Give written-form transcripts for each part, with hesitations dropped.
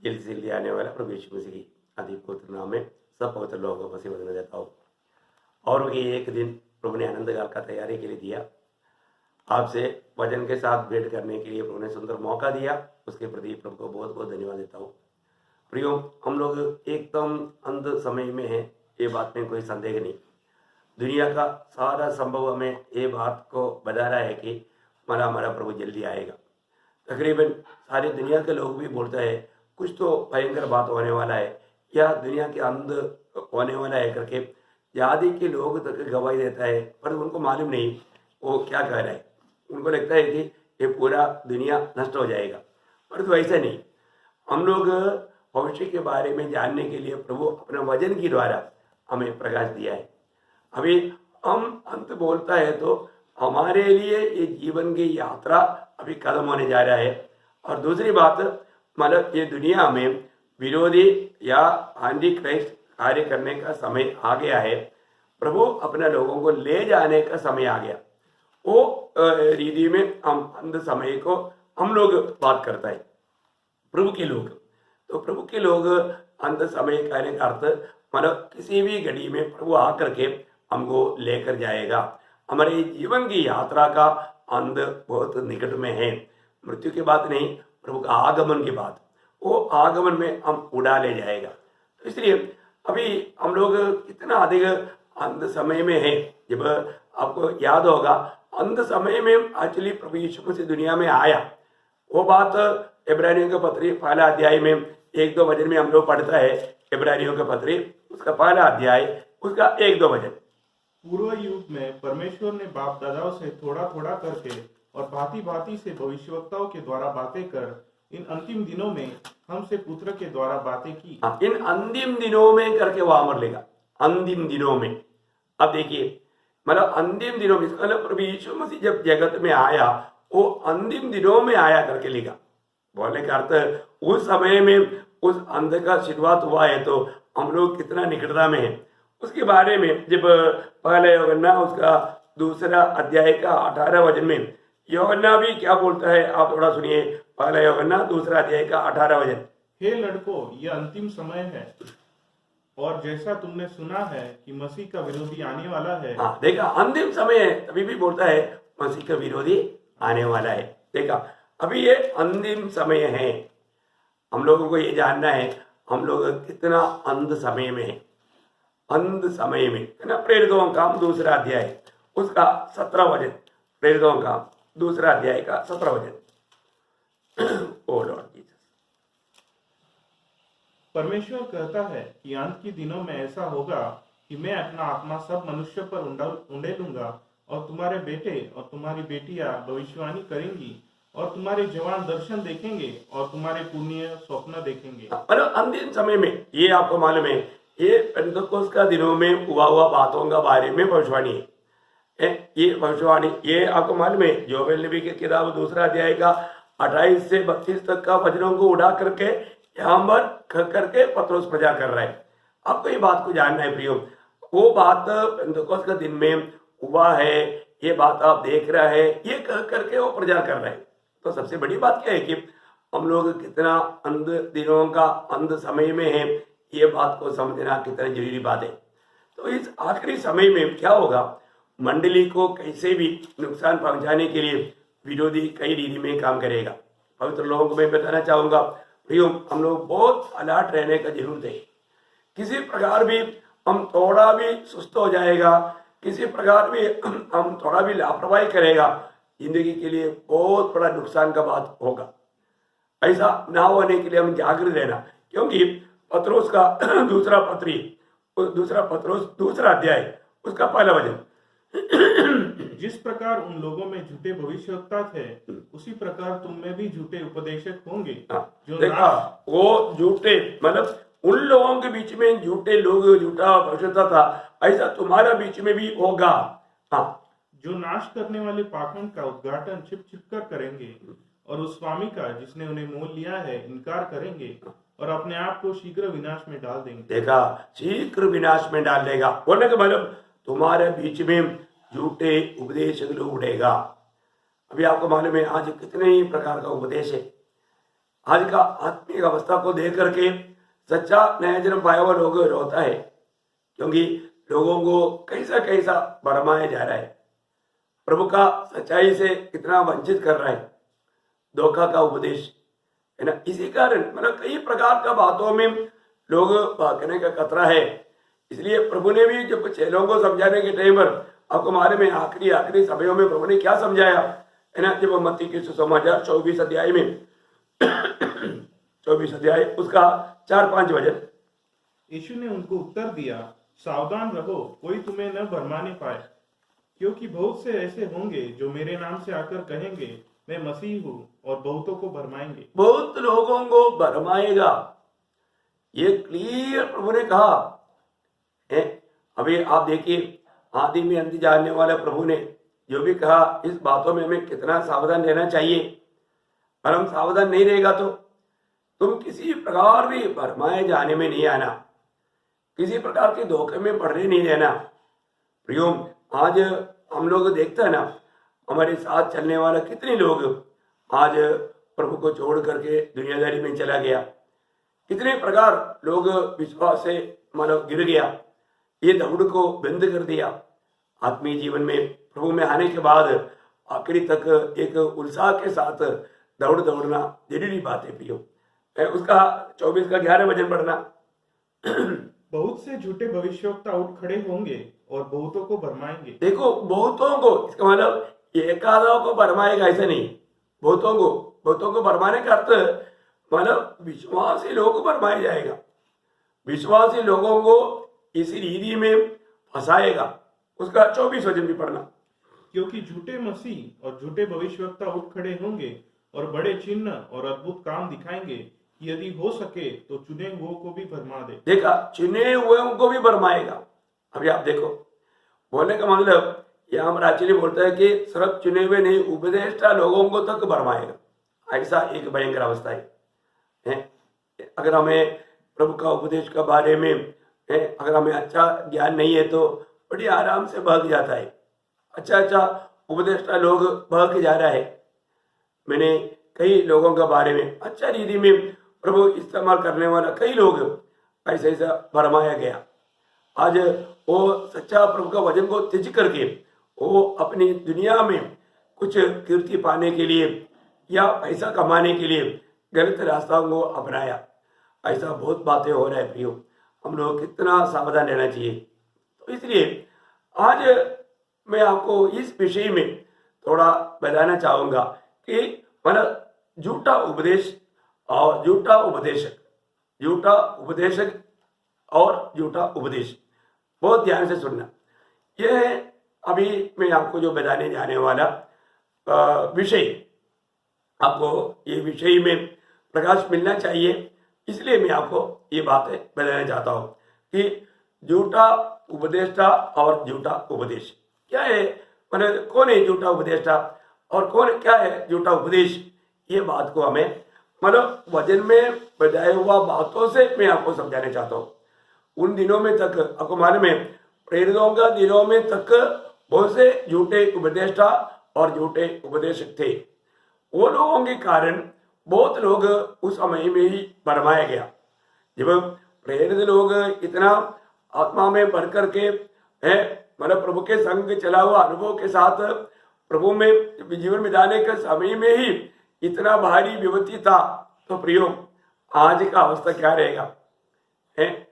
जल्दी से जल्दी आने वाला प्रभु यीशु मसीह की अति पवित्र नाम में सब पवित्र लोगों को मसीह वंदना देता हूँ। और ये एक दिन प्रभु ने आनंद काल का तैयारी के लिए दिया, आपसे वचन के साथ भेंट करने के लिए प्रभु ने सुंदर मौका दिया, उसके प्रति प्रभु को बहुत बहुत धन्यवाद देता हूँ। प्रियो, हम लोग एकदम अंत समय में हैं, ये बात में कोई संदेह नहीं। दुनिया का सारा संभव हमें ये बात को बता रहा है कि हमारा प्रभु जल्दी आएगा। तकरीबन सारी दुनिया के लोग भी बोलते हैं कुछ तो भयंकर बात होने वाला है या दुनिया के अंत होने वाला है करके आदि के लोग तक गवाही देता है, पर उनको मालूम नहीं वो क्या कह रहा है। उनको लगता है कि ये पूरा दुनिया नष्ट हो जाएगा, पर तो ऐसा नहीं। हम लोग भविष्य के बारे में जानने के लिए प्रभु अपने वचन के द्वारा हमें प्रकाश दिया है। अभी हम अंत बोलता है तो हमारे लिए ये जीवन की यात्रा अभी खत्म होने जा रहा है। और दूसरी बात, मतलब ये दुनिया में विरोधी या एंटी क्राइस्ट कार्य करने का समय आ गया है। प्रभु अपने लोगों को ले जाने का समय आ गया। वो रीति में हम अंत समय को हम लोग बात करता है, प्रभु के लोग। तो प्रभु के लोग अंत समय कहने का अर्थ मतलब किसी भी घड़ी में प्रभु आकर के हमको लेकर जाएगा। हमारे जीवन की यात्रा का अंत बहुत निकट में है। मृत्यु की बात नहीं, प्रभु का आगमन की बात। वो आगमन में हम उड़ा ले जाएगा। तो इसलिए अभी हम लोग कितना अधिक अंत समय में है। जब आपको याद होगा अंत समय में एक्चुअली प्रभु यीशु मसीह दुनिया में आया, वो बात इब्रानियों के पत्री पहला अध्याय में 1-2 वचन में हम लोग पढ़ता है। इब्रानियों के पत्री उसका पहला अध्याय उसका 1-2 वचन। पूर्व युग में परमेश्वर ने बाप दादाओं से थोड़ा थोड़ा करके और भांति भांति से भविष्यवक्ताओं के द्वारा बातें कर इन अंतिम दिनों में हमसे पुत्र के द्वारा बातें की। इन अंतिम दिनों में करके वो अमर लेगा, अंतिम दिनों में। अब देखिए, मतलब अंतिम दिनों में मतलब प्रभु यीशु मसीह जब जगत में आया वो अंतिम दिनों में आया करके लिखा। बोलने का अर्थ उस समय में उस अंत का शुरुआत हुआ है तो हम लोग कितना निकटता में है उसके बारे में। जब पहले यूहन्ना उसका 2 अध्याय का 18 वचन में यूहन्ना भी क्या बोलता है, आप थोड़ा सुनिए। पहला यूहन्ना 2 अध्याय का 18 वचन। हे लड़कों, यह अंतिम समय है और जैसा तुमने सुना है कि मसीह का विरोधी आने वाला है। हाँ, देखा, अंतिम समय है तभी भी बोलता है मसीह का विरोधी आने वाला है। देखा, अभी ये अंतिम समय है। हम लोगों को ये जानना है हम लोग कितना अंत समय में है। अंत समय में है ना। प्रेरितों का काम 2 अध्याय उसका 17 वचन। प्रेरितों का 2 अध्याय का 17 वचन। ओ लॉर्ड जीसस। परमेश्वर कहता है कि अंत के दिनों में ऐसा होगा कि मैं अपना आत्मा सब मनुष्य पर उंडेलूंगा और तुम्हारे बेटे और तुम्हारी बेटियां भविष्यवाणी करेंगी और तुम्हारे जवान दर्शन देखेंगे और तुम्हारे पुण्य स्वप्न देखेंगे। मतलब अंतिम समय में ये आपको मालूम है, ये पेंतकोस्त का दिनों में हुआ बातों का बारे में भविष्यवाणी है। ये भविष्यवाणी ये आपको मालूम है, जोएल नबी की किताब 2 अध्याय का 28 से 32 तक का वचनों को उड़ा करके यहाँ पर करके पत्रोस प्रचार कर रहा है। आपको ये बात को जानना है प्रियो, वो बात पेंतकोस्त के दिन में हुआ है, ये बात आप देख रहा है, ये कह करके वो प्रचार कर रहा है। तो सबसे बड़ी बात क्या है कि हम लोग कितना अंत दिनों का अंत समय में है, ये बात को समझना कितना जरूरी बात है। तो इस आखिरी समय में क्या होगा, मंडली को कैसे भी नुकसान पहुंचाने के लिए विरोधी कई रीति में काम करेगा। पवित्र लोगों को मैं बताना चाहूंगा प्रियो, हम लोग बहुत अलर्ट रहने का जरूरत है। किसी प्रकार भी हम थोड़ा भी सुस्त हो जाएगा, किसी प्रकार भी हम थोड़ा भी लापरवाही करेगा, जिंदगी के लिए बहुत बड़ा नुकसान का बात होगा। ऐसा ना होने के लिए हम जागृत रहना, क्योंकि पत्रोस का 2 पत्रोस 2 अध्याय उसका पहला वचन। जिस प्रकार उन लोगों में झूठे भविष्यवक्ता थे उसी प्रकार तुम में भी झूठे उपदेशक होंगे। जो देखा, वो झूठे मतलब उन लोगों के बीच में झूठे लोग झूठा भविष्यवक्ता था, ऐसा तुम्हारा बीच में भी होगा। हाँ, जो नाश करने वाले पाखंड का उद्घाटन छिप छिप कर करेंगे और उस स्वामी का जिसने उन्हें मोल लिया है इनकार करेंगे और अपने आप को शीघ्र विनाश में डाल देंगे। देखा, शीघ्र विनाश में डाल देगा बोलने का मतलब तुम्हारे बीच में झूठे उपदेश लोग उड़ेगा। अभी आपको मालूम है आज कितने ही प्रकार का उपदेश है। आज का आत्मिक अवस्था को देख करके सच्चा नया जन्म पाया हुआ लोग रोता है, क्योंकि लोगों को कैसा कैसा भरमाया जा रहा है, प्रभु का सच्चाई से कितना वंचित कर रहा है, धोखा का उपदेश है ना। इसी कारण मतलब कई प्रकार का बातों में लोग भागने का खतरा है। इसलिए प्रभु ने भी जब चेलों को समझाने के टाइम पर आपको मारे में आखिरी समयों में प्रभु ने क्या समझाया है ना, जब मत्ती के सुसमाचार 24 अध्याय में 24 अध्याय उसका 4-5 वचन। यीशु ने उनको उत्तर दिया, सावधान रहो, कोई तुम्हें न भरमाने पाए, क्योंकि बहुत से ऐसे होंगे जो मेरे नाम से आकर कहेंगे मैं मसीह हूँ, और बहुतों को भरमाएंगे। बहुत लोगों को भरमाएगा, ये क्लियर प्रभु ने कहा है। अभी आप देखिए, आदि में अंत जानने वाला प्रभु ने जो भी कहा, इस बातों में हमें कितना सावधान रहना चाहिए। और हम सावधान नहीं रहेगा तो तुम किसी प्रकार भी भरमाए जाने में नहीं आना, किसी प्रकार के धोखे में पड़ने नहीं रहना। प्रियो, आज हम लोग देखते हैं ना, हमारे साथ चलने वाला कितने लोग आज प्रभु को छोड़ करके दुनियादारी में चला गया, कितने प्रकार लोग विश्वास से मानो गिर गया, ये दौड़ को बंद कर दिया। आत्मीय जीवन में प्रभु में आने के बाद आखिरी तक एक उत्साह के साथ दौड़ना जरूरी बात है प्रियो। उसका 24 का 11 वचन पढ़ना। बहुत से झूठे भविष्यवक्ता उठ खड़े होंगे और बहुतों को भरमाएंगे। देखो, बहुतों को, इसका मतलब एक आधा को भरमाएगा ऐसा नहीं, बहुतों को भरमाने का अर्थ मतलब विश्वासी लोगों को भरमाया जाएगा, विश्वासी लोगों को इसी रीति में फंसाएगा। उसका 24 वचन भी पढ़ना। क्योंकि झूठे मसीह और झूठे भविष्यवक्ता उठ खड़े होंगे और बड़े चिन्ह और अद्भुत काम दिखाएंगे, कि यदि हो सके तो चुने हुओं को भी भरमा दे। देखा, चुने हुए को भी भरमाएगा। अभी आप देखो, बोलने का मतलब यहाँ पर एक्चुअली बोलता है कि सिर्फ चुने हुए नहीं, उपदेष्टा लोगों को तक भरमाएगा। ऐसा एक भयंकर अवस्था है। अगर हमें प्रभु का उपदेश के बारे में अगर हमें अच्छा ज्ञान नहीं है तो बड़ी आराम से भाग जाता है। अच्छा उपदेष्टा लोग भाग जा रहा है। मैंने कई लोगों के बारे में अच्छा रीति में प्रभु इस्तेमाल करने वाला कई लोग ऐसा भरमाया गया। आज वो सच्चा प्रभु का वचन को त्यज करके वो अपनी दुनिया में कुछ कीर्ति पाने के लिए या पैसा कमाने के लिए गलत रास्ताओं को अपनाया। ऐसा बहुत बातें हो रहा है प्रियो, हम लोग कितना सावधान रहना चाहिए। तो इसलिए आज मैं आपको इस विषय में थोड़ा बताना चाहूँगा कि मतलब झूठा उपदेश और झूठा उपदेशक और झूठा उपदेश, बहुत ध्यान से सुनना। यह है अभी मैं आपको जो बताने जाने वाला विषय, आपको ये विषय में प्रकाश मिलना चाहिए, इसलिए मैं आपको ये बातें बताना चाहता हूँ कि झूठा उपदेष्टा और झूठा उपदेश क्या है, मतलब कौन है झूठा उपदेष्टा और कौन क्या है झूठा उपदेश। ये बात को हमें मतलब वचन में बताया हुआ बातों से मैं आपको समझाना चाहता हूँ। उन दिनों में तक आपको मालूम है, प्रेरितों का दिनों में तक बहुत से झूठे उपदेष्टा और झूठे उपदेशक थे। वो लोगों के कारण बहुत लोग उस समय में ही भरमाया गया। जब प्रेरित लोग इतना आत्मा में भर करके है, मतलब प्रभु के संग चला हुआ अनुभव के साथ प्रभु में जीवन बिताने के समय में ही इतना भारी विपत्ति था, तो प्रियो आज का अवस्था क्या रहेगा है?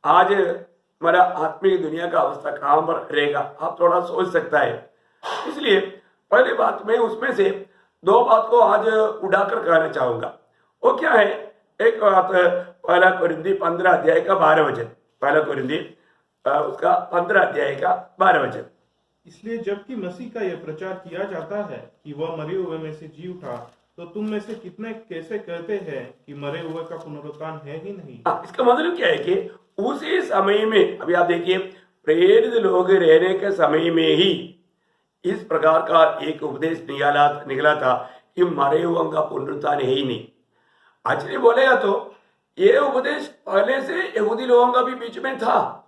आज हमारा आत्मिक दुनिया का अवस्था कहाँ पर रहेगा, आप थोड़ा सोच सकता है। इसलिए पहली बात मैं उसमें से दो बात को आज उड़ाकर कहना चाहूंगा। वो क्या है? एक बात, पहला कोरिन्थी 15 अध्याय का 12 वचन, पहला कोरिन्थी उसका 15 अध्याय का 12 वचन। इसलिए जबकि मसीह का यह प्रचार किया जाता है कि वह मरे हुए में से जी उठा, तो तुम में से कितने कैसे कहते हैं कि मरे हुए का पुनरुत्थान है ही नहीं। इसका मतलब क्या है कि उसी समय में, अभी आप देखिए, प्रेरित लोग रहने के समय में ही इस प्रकार का एक उपदेश निकला था कि मरे हुए का पुनरुत्थान है ही नहीं। एक्चुअली बोलेगा तो ये उपदेश पहले से यहूदी लोगों का भी बीच में था,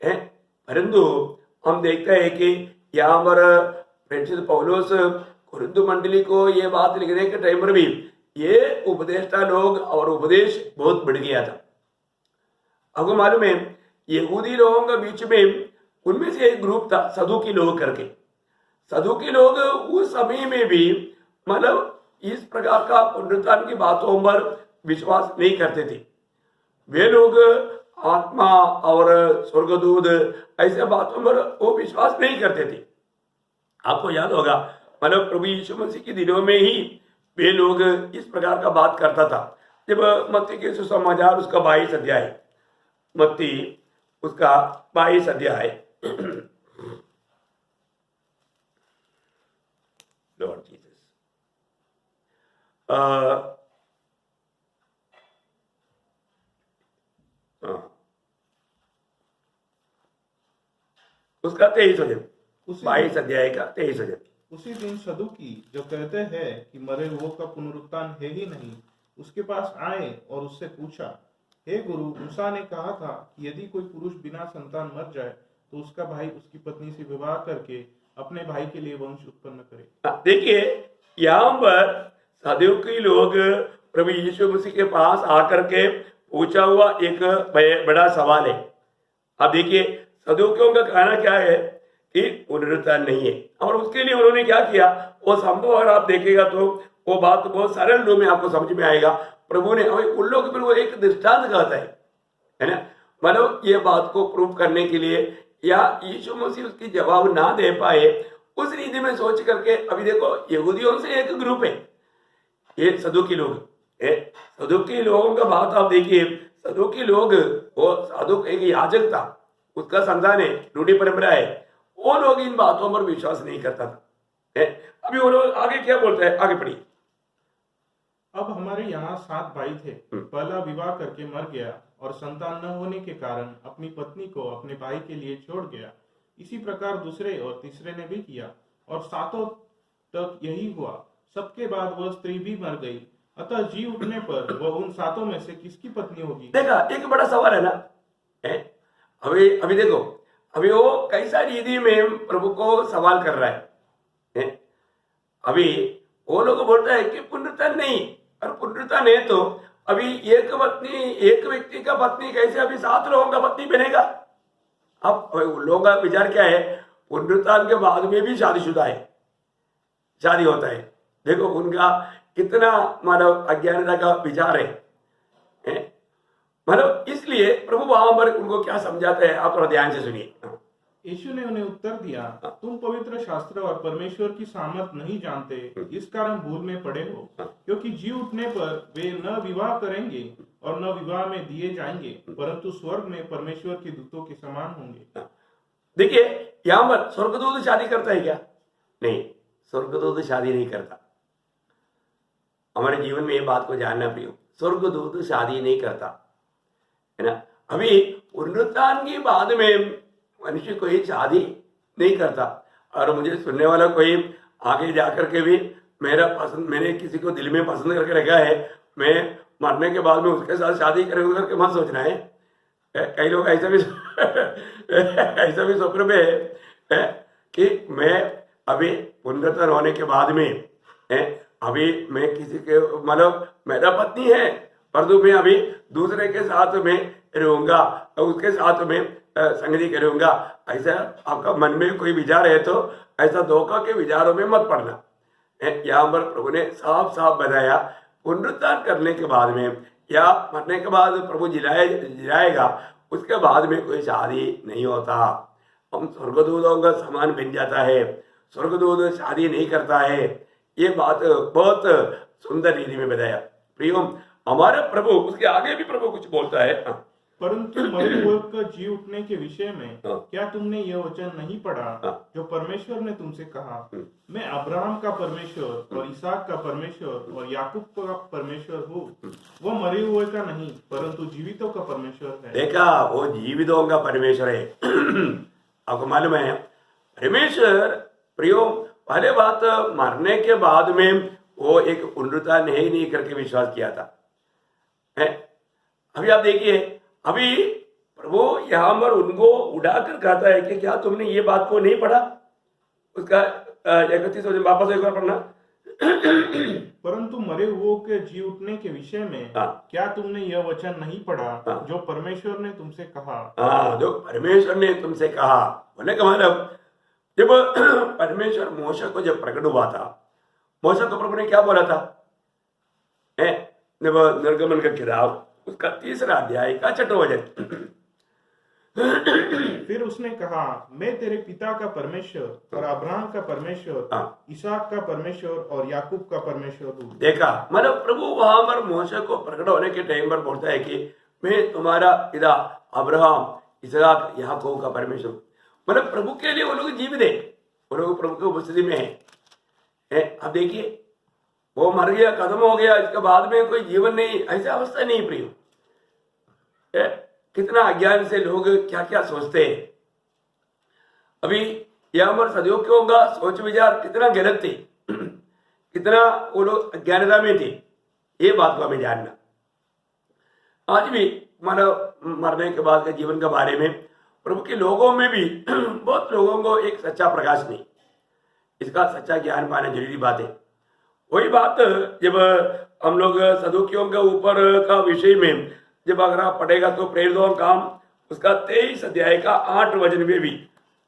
परंतु हम देखते हैं कि यहाँ पर प्रेरित पौलुस कुरिन्थ मंडली को ये बात लिखने के टाइम पर भी ये उपदेष्टा लोग और उपदेश बहुत बढ़ गया था। आपको मालूम है यहूदी लोगों के बीच में उनमें से एक ग्रुप था सदूकी लोग करके। सदूकी लोग उस समय में भी मतलब इस प्रकार का पुनरुत्थान की बातों पर विश्वास नहीं करते थे। वे लोग आत्मा और स्वर्गदूत ऐसे बातों पर वो विश्वास नहीं करते थे। आपको याद होगा मतलब प्रभु यीशु मसीह के दिनों में ही वे लोग इस प्रकार का बात करता था। जब मत्ती के सुसमाचार उसका 22 अध्याय, मत्ती उसका 22 अध्याय लॉर्ड जीसस उसका 23 वचन, 22 अध्याय का 23 वचन। उसी दिन सदूकी जो कहते हैं कि मरे हुओं का पुनरुत्थान है ही नहीं, उसके पास आए और उससे पूछा, हे गुरु, मूसा ने कहा था कि यदि कोई पुरुष बिना संतान मर जाए तो उसका भाई उसकी पत्नी से विवाह करके अपने भाई के लिए वंश उत्पन्न करे। देखिए यहाँ पर सदूकी लोग प्रभु यीशु मसीह के पास आकर के पूछा हुआ एक बड़ा सवाल है। अब देखिए सदूकियों का कहना क्या है कि पुनरुत्थान नहीं है, और उसके लिए उन्होंने क्या किया वो संभव अगर आप देखेगा तो वो बात तो बहुत सरल रूप में आपको समझ में आएगा। प्रभु ने उन लोगों पर वो एक दृष्टांत कहता है ना, मतलब ये बात को प्रूव करने के लिए या यीशु मसीह उसकी जवाब ना दे पाए उस रीति में सोच करके। अभी देखो यहूदियों से एक ग्रुप है ये सदूकी लोग, सदूकी लोगों का बात आप देखिए। सदूकी लोग वो साधुक एक याजक था, उसका संतान है, रूढ़ी परंपरा है, वो लोग इन बातों पर विश्वास नहीं करता था। अभी वो लोग आगे क्या बोलते हैं, आगे पढ़िए। अब हमारे यहाँ 7 भाई थे। पहला विवाह करके मर गया और संतान न होने के कारण अपनी पत्नी को अपने भाई के लिए छोड़ गया। इसी प्रकार दूसरे और तीसरे ने भी किया और 7 तक यही हुआ। सबके बाद वह स्त्री भी मर गई। अतः जी उठने पर वह उन 7 में से किसकी पत्नी होगी? देखा एक बड़ा सवाल है ना। अभी देखो अभी वो कैसा रीति में प्रभु को सवाल कर रहा है। अभी वो लोग बोलता है कि पुनरुत्थान नहीं, और पुनरुत्थान है तो अभी एक व्यक्ति का पत्नी कैसे अभी 7 लोगों का पत्नी बनेगा? अब लोगों का विचार क्या है, पुनरुत्थान के बाद में भी शादीशुदा है, शादी होता है। देखो उनका कितना मानव अज्ञानता का विचार है। मतलब इसलिए प्रभु वहां पर उनको क्या समझाते हैं, आप थोड़ा ध्यान से सुनिए। यीशु ने उन्हें उत्तर दिया, तुम पवित्र शास्त्र और परमेश्वर की सामर्थ नहीं जानते, इस कारण भूल में पड़े हो। क्योंकि जी उठने पर वे न विवाह करेंगे और न विवाह में दिए जाएंगे, परंतु स्वर्ग में परमेश्वर के दूतों के समान होंगे। देखिए यहाँ पर स्वर्गदूत शादी करता है क्या? नहीं, स्वर्गदूत शादी नहीं करता। हमारे जीवन में ये बात को जानना प्रियो, स्वर्गदूत शादी नहीं करता है ना। अभी पुनरुत्थान की बाद में मनुष्य कोई शादी नहीं करता। और मुझे सुनने वाला कोई आगे जाकर के भी मैंने किसी को दिल में पसंद करके रखा है, मैं मरने के बाद में उसके साथ शादी करूंगा करके मत सोचना है। कई लोग ऐसा भी स्वप्न में है कि मैं अभी पुनरुत्थान होने के बाद में अभी मैं किसी के मतलब मेरा पत्नी है परंतु मैं अभी दूसरे के साथ में रहूंगा, उसके साथ में संगति करूंगा। ऐसा आपका मन में कोई विचार है तो ऐसा धोखा के विचारों में मत पड़ना। यहाँ पर प्रभु ने साफ साफ बताया पुनरुत्थान करने के बाद में या मरने के बाद प्रभु जिलाएगा, उसके बाद में कोई शादी नहीं होता। हम स्वर्गदूतों का समान बन जाता है, स्वर्गदूत शादी नहीं करता है। ये बात बहुत सुंदर रीति में बताया। प्रियो हमारे प्रभु उसके आगे भी प्रभु कुछ बोलता है, परंतु मरे हुए का जी उठने के विषय में क्या तुमने यह वचन नहीं पढ़ा जो परमेश्वर ने तुमसे कहा, मैं अब्राहम का परमेश्वर और इसहाक का परमेश्वर और याकूब का परमेश्वर हूँ। वो मरे हुए का नहीं परंतु जीवितों का परमेश्वर है। देखा, वो जीवितों का परमेश्वर है। आपको मालूम है परमेश्वर प्रियो पहले बात मरने के बाद में वो एक पुनरुत्थान नहीं करके विश्वास किया था। अभी आप देखिए अभी प्रभु यहाँ पर उनको उड़ाकर कहता है कि क्या तुमने ये बात को नहीं पढ़ा? उसका 31 वापस एक बार पढ़ना। परंतु मरे हुओं के जी उठने के विषय में हाँ। क्या तुमने यह वचन नहीं पढ़ा हाँ। जो परमेश्वर ने तुमसे कहा? हाँ, जो परमेश्वर ने तुमसे कहा, बोले का मतलब जब परमेश्वर मोशे को जब प्रकट हुआ था, मोशे को प्रभु ने क्या बोला था? है जब निर्गमन का किताब उसका 3रा अध्याय का 6वां वचन, फिर उसने कहा, मैं तेरे पिता का परमेश्वर और अब्राहम का परमेश्वर, हाँ। इसहाक का परमेश्वर और याकूब का परमेश्वर हूँ। देखा, मतलब प्रभु वहां पर मोशे को प्रकट होने के टाइम पर बोलता है कि मैं तुम्हारा पिता अब्राहम, इसहाक, याकूब का परमेश्वर। मतलब प्रभु के लिए वो लोग जीवित है, वो लोग प्रभु की उपस्थिति में है। अब देखिए, वो मर गया, खत्म हो गया, इसके बाद में कोई जीवन नहीं, ऐसी अवस्था नहीं प्रिय। कितना अज्ञान से लोग क्या क्या सोचते हैं। अभी यह हमारे सदियों क्यों होगा, सोच विचार कितना गलत थे, कितना वो लोग अज्ञानता में थे, ये बात को हमें जानना। आज भी मानव मरने के बाद के जीवन के बारे में प्रभु के लोगों में भी बहुत लोगों को एक सच्चा प्रकाश नहीं, इसका सच्चा ज्ञान पाना जरूरी बात है। वही बात जब हम लोग सदुकियों के ऊपर का विषय में जब अगर आप पढ़ेगा तो प्रेरितों का काम उसका 23 अध्याय का 8 वचन में भी,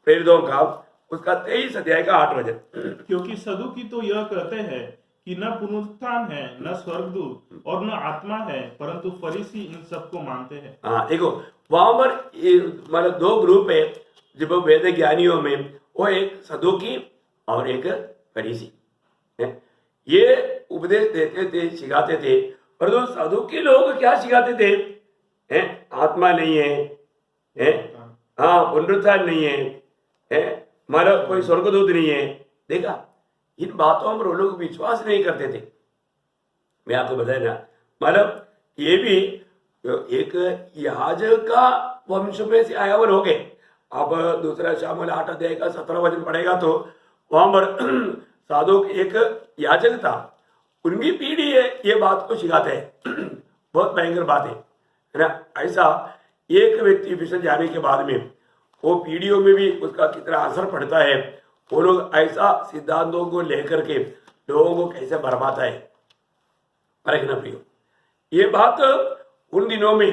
प्रेरितों का काम उसका 23 अध्याय का 8 वचन, क्योंकि सदुकी तो यह कहते हैं कि न पुनरुत्थान है, न स्वर्गदूत और न आत्मा है, परंतु फरीसी इन सबको मानते हैं। हाँ देखो, वहां पर मतलब 2 ग्रुप है जब वेद ज्ञानियों में, वो एक सदुकी और एक फरीसी है। ये उपदेश देते थे, सिखाते थे, पर तो सदुकी लोग क्या सिखाते थे? आत्मा नहीं है, हाँ पुनरुत्थान नहीं है, मतलब कोई स्वर्गदूत नहीं है। देखा, इन बातों पर वो लोग विश्वास नहीं करते थे। मैं आपको बताया ना, मतलब ये भी एक याजक का वंश में से आया हुआ लोग है। अब 2 शामुएल 8 अध्याय का 17 वचन पढ़ेगा तो वहां पर साधु एक याजक था, उनकी पीढ़ी है ये बात को सिखाते हैं। बहुत भयंकर बात है ना। ऐसा एक व्यक्ति फिसल जाने के बाद में वो पीढ़ियों में भी उसका कितना असर पड़ता है। वो लोग ऐसा सिद्धांतों को लेकर के लोगों को कैसे बर्बाद है, परखना प्रियो। ये बात उन दिनों में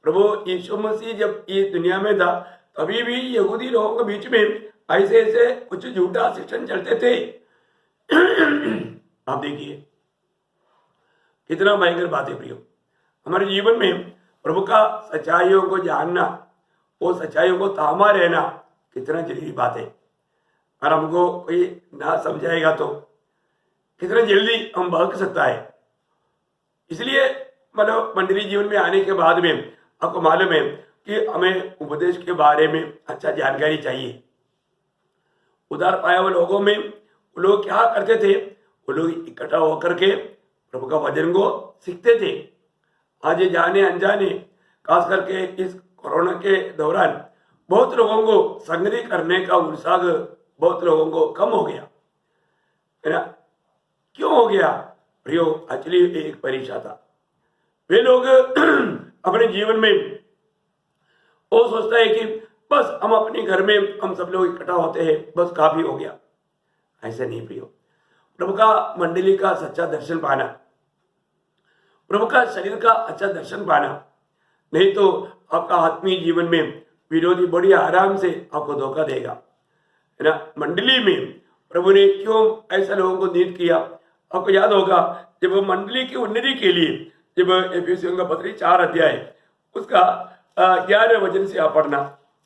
प्रभु यीशु मसीह जब ये दुनिया में था, तभी भी यहूदी लोगों के बीच में ऐसे ऐसे कुछ झूठा शिक्षण चलते थे। आप देखिए कितना भयंकर बात है प्रियो। हमारे जीवन में प्रभु का सच्चाइयों को जानना, वो सच्चाइयों को थामा रहना कितना जरूरी बात है। और हमको कोई ना समझाएगा तो कितना जल्दी हम बहक सकता है। इसलिए मतलब मंडली जीवन में आने के बाद में आपको मालूम है कि हमें उपदेश के बारे में अच्छा जानकारी चाहिए। उधार पाया हुए लोगों में वो लोग क्या करते थे, वो लोग इकट्ठा होकर के प्रभु का वचन को सीखते थे। आज ये जाने अनजाने खास करके इस कोरोना के दौरान बहुत लोगों को संगति करने का उत्साह बहुत लोगों को कम हो गया है ना। क्यों हो गया प्रियो? एक्चुअली एक परीक्षा था। वे लोग अपने जीवन में वो सोचता है कि बस हम अपने घर में हम सब लोग इकट्ठा होते हैं, बस काफी हो गया। ऐसे नहीं प्रियो। प्रभु का मंडली का सच्चा दर्शन पाना, प्रभु का शरीर का अच्छा दर्शन पाना, नहीं तो आपका आत्मीय जीवन में विरोधी बड़ी आराम से आपको धोखा देगा है ना। मंडली में प्रभु ने क्यों ऐसा लोगों को नियुक्त किया? आपको याद होगा जब मंडली की उन्नति के लिए जब एफिसियों का पत्री 4 अध्याय उसका 11 वचन से आप पढ़ना।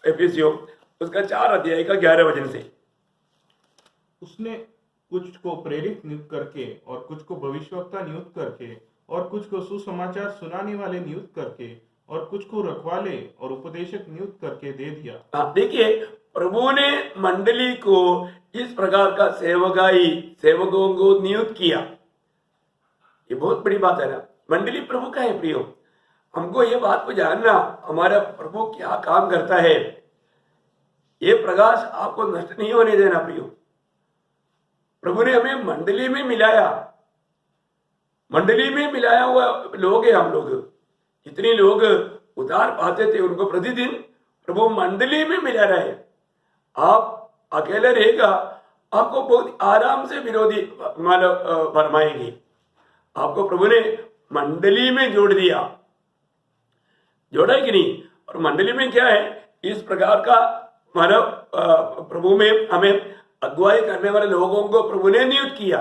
एफिसियों उसका 4 अध्याय का 11 वचन से, उसने कुछ को प्रेरित नियुक्त करके और कुछ को भविष्यवक्ता नियुक्त करके और कुछ को सुसमाचार सुनाने वाले नियुक्त करके और कुछ को रखवाले और उपदेशक नियुक्त करके दे दिया। देखिए प्रभु ने मंडली को इस प्रकार का सेवकों को नियुक्त किया। ये बहुत बड़ी बात है ना। मंडली प्रभु का है प्रियो। हमको ये बात को जानना, हमारा प्रभु क्या काम करता है, ये प्रकाश आपको नष्ट नहीं होने देना प्रियो। प्रभु ने हमें मंडली में मिलाया, मंडली में मिलाया हुआ लोग हैं हम लोग। जितने लोग उधार पाते थे उनको प्रतिदिन प्रभु मंडली में मिला रहे। आप अकेले रहेगा, आपको बहुत आराम से विरोधी मतलब फरमाएंगे। आपको प्रभु ने मंडली में जोड़ दिया, जोड़ा है कि नहीं? और मंडली में क्या है, इस प्रकार का मानव प्रभु में हमें अगुवाई करने वाले लोगों को प्रभु ने नियुक्त किया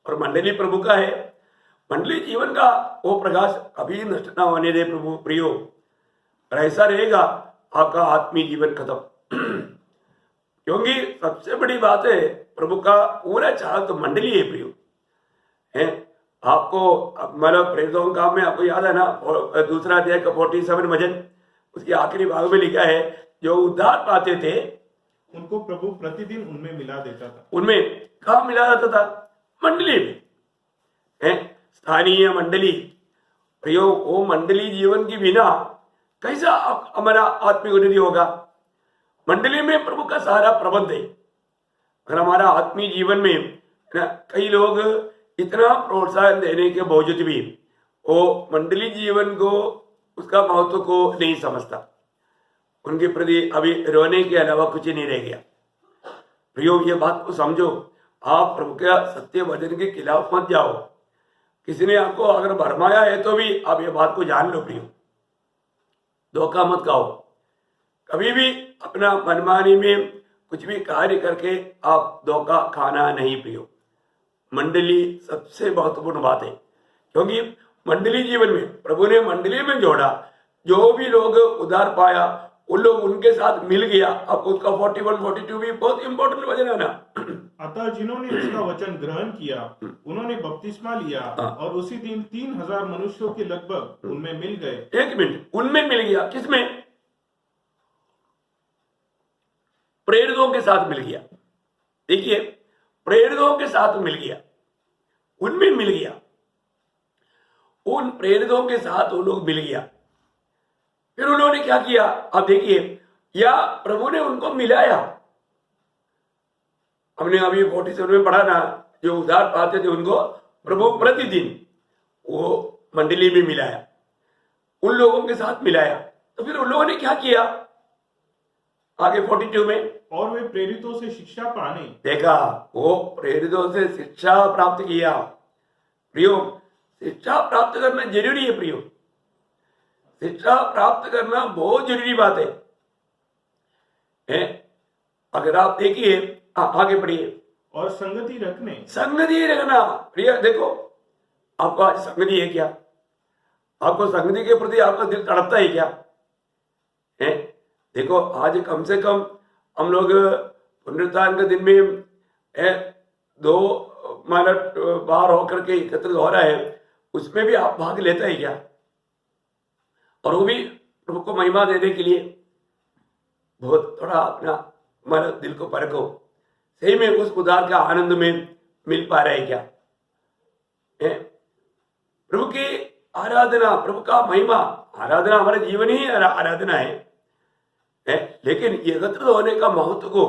और मंडली प्रभु का है। मंडली जीवन का वो प्रकाश कभी नष्ट ना होने दे प्रभु प्रियो, और ऐसा रहेगा आपका आत्मीय जीवन खत्म। क्योंकि सबसे बड़ी बात है प्रभु का पूरा चाह तो मंडली है प्रियो है। आपको मतलब प्रेरितों का में आपको याद है ना, दूसरा अध्याय का 47 वचन, उसके आखिरी भाग में लिखा है, जो उद्धार पाते थे उनको प्रभु प्रतिदिन उनमें मिला देता था। उनमें कहाँ मिला जाता था? मंडली में है, स्थानीय मंडली प्रियो। वो मंडली जीवन के बिना कैसा हमारा आत्मिक उन्नति होगा? मंडली में प्रभु का सारा प्रबंध है। अगर हमारा आत्मीय जीवन में ना कई लोग इतना प्रोत्साहन देने के बावजूद भी वो मंडली जीवन को, उसका महत्व को नहीं समझता, उनके प्रति अभी रोने के अलावा कुछ नहीं रह गया। प्रियो ये बात को समझो, आप प्रभु के सत्य वचन के खिलाफ मत जाओ। किसी ने आपको अगर भरमाया है तो भी आप ये बात को जान लो प्रियो, धोखा मत खाओ। कभी भी अपना मनमानी में कुछ भी कार्य करके आप धोखा खाना नहीं प्रियो। मंडली सबसे महत्वपूर्ण बात है, क्योंकि मंडली जीवन में प्रभु ने मंडली में जोड़ा। जो भी लोग उद्धार पाया उन लोग उनके साथ मिल गया। अब उसका 41, 42 भी बहुत इंपॉर्टेंट वचन है ना। अतः जिन्होंने उसका वचन ग्रहण किया उन्होंने बपतिस्मा लिया और उसी दिन 3000 मनुष्यों के लगभग उनमें मिल गए। एक मिनट, उनमें मिल गया, किसमें? प्रेरितों के साथ मिल गया। देखिए, प्रेरितों के साथ मिल गया, उनमें मिल गया, उन प्रेरितों के साथ वो लोग मिल गया। फिर उन्होंने क्या किया आप देखिए, या प्रभु ने उनको मिलाया। हमने अभी 47 में पढ़ा ना, जो उद्धार पाते थे उनको प्रभु प्रतिदिन वो मंडली में मिलाया, उन लोगों के साथ मिलाया। तो फिर उन लोगों ने क्या किया आगे 42 में, और वे प्रेरितों से शिक्षा पाने। देखा, वो प्रेरितों से शिक्षा प्राप्त किया। प्रियो, शिक्षा प्राप्त करना जरूरी है प्रियो, शिक्षा प्राप्त करना बहुत जरूरी बात है? अगर आप देखिए, आगे बढ़िए। और संगति रखने, संगति रखना प्रिय। देखो, आपको आज संगति है क्या? आपको संगति के प्रति आपका दिल तड़पता है क्या? है? देखो, आज कम से कम हम लोग पुनरुत्थान के दिन में 2 मिनट बाहर होकर के एकत्रित हो रहा है, उसमें भी आप भाग लेते हैं क्या? और वो भी प्रभु को महिमा देने के लिए। बहुत थोड़ा अपना हमारे दिल को परखो, सही में उस उद्धार का आनंद में मिल पा रहे क्या? प्रभु की आराधना, प्रभु का महिमा, आराधना हमारे जीवन ही आराधना है। लेकिन एकत्रित होने का महत्व को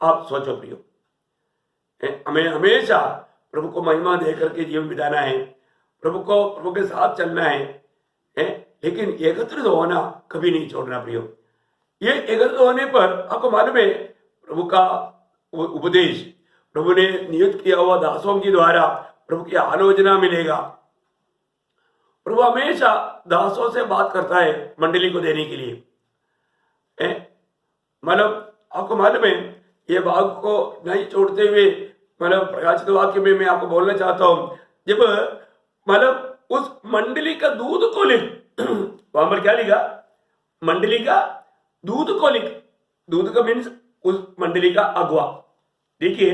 आप सोचो प्रियो। हमें हमेशा प्रभु को महिमा देकर के जीवन बिताना है, प्रभु के साथ चलना है। लेकिन एकत्रित होना कभी नहीं छोड़ना प्रियो। ये एकत्रित होने पर आपको मालूम है, प्रभु का उपदेश, प्रभु ने नियुक्त किया हुआ दासों के द्वारा प्रभु की आलोचना मिलेगा। प्रभु हमेशा दासों से बात करता है मंडली को देने के लिए। मतलब आपको मालूम है, ये भाग को नहीं छोड़ते हुए मतलब प्रकाशित वाक्य में मैं आपको बोलना चाहता हूं, जब मतलब उस मंडली का दूध को लिख, वहां पर क्या लिखा? मंडली का दूध को लिख। दूध का मीन्स उस मंडली का अगुआ। देखिए,